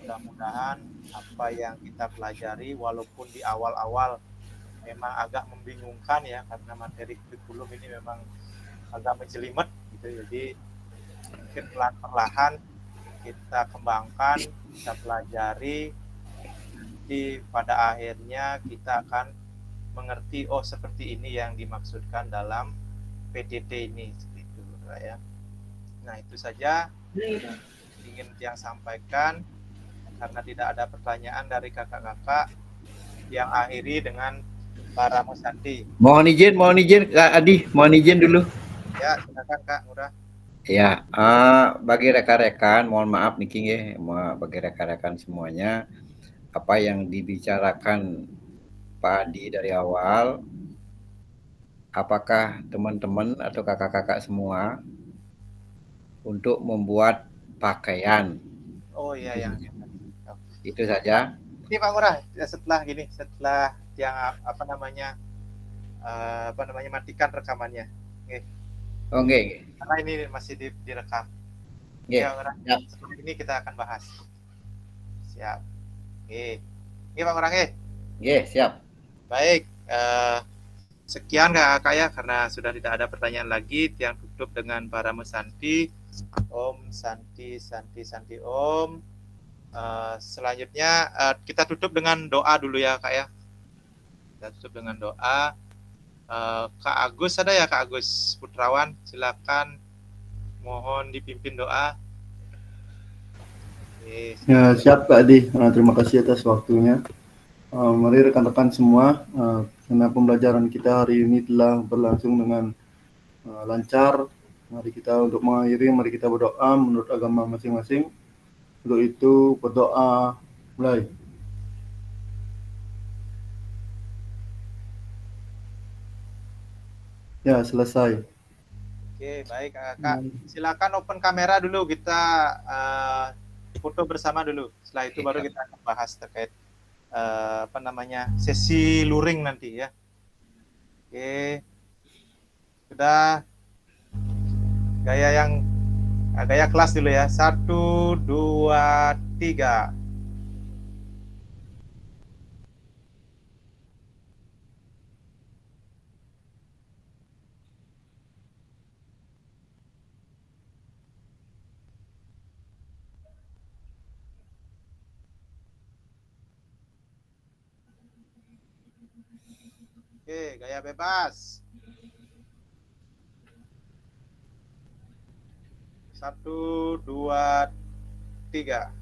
Mudah-mudahan apa yang kita pelajari walaupun di awal-awal memang agak membingungkan ya, karena materi kurikulum ini memang agak menjelimet gitu. Jadi mungkin perlahan kita kembangkan, kita pelajari, nanti pada akhirnya kita akan mengerti, oh seperti ini yang dimaksudkan dalam PDT ini, seperti itu ya. Nah itu saja ingin yang sampaikan, karena tidak ada pertanyaan dari kakak-kakak, yang akhiri dengan para Musandi. Mohon izin Kak Adi, mohon izin dulu. Ya silakan Kak Ngurah. Ya, bagi rekan-rekan, mohon maaf nih King ya, bagi rekan-rekan semuanya, apa yang dibicarakan Pak Adi dari awal, apakah teman-teman atau kakak-kakak semua untuk membuat pakaian? Oh iya yang Itu saja. ini Pak Ngurah, setelah yang matikan rekamannya. Oke. Karena ini masih direkam. Ya, Ya, setelah ini kita akan bahas. Siap. Oke. Ini Pak Ngurah. siap. Baik. Sekian Kak ya, karena sudah tidak ada pertanyaan lagi. Yang tutup dengan para Musanti. Om Santi Om. Selanjutnya kita tutup dengan doa dulu ya Kak ya. Kita tutup dengan doa. Kak Agus ada ya, Kak Agus Putrawan, silakan, mohon dipimpin doa. Ya, siap Kak Adi. Terima kasih atas waktunya. Mari rekan-rekan semua, karena pembelajaran kita hari ini telah berlangsung dengan lancar. Mari kita untuk mengakhiri, mari kita berdoa menurut agama masing-masing. Untuk itu berdoa mulai. Ya, selesai. Oke, baik Kak. Silakan open kamera dulu, kita foto bersama dulu. Setelah itu baru kita akan bahas terkait sesi luring nanti ya. Oke. Sudah. Gaya kelas dulu ya. 1, 2, 3. Oke, gaya bebas. 1, 2, 3.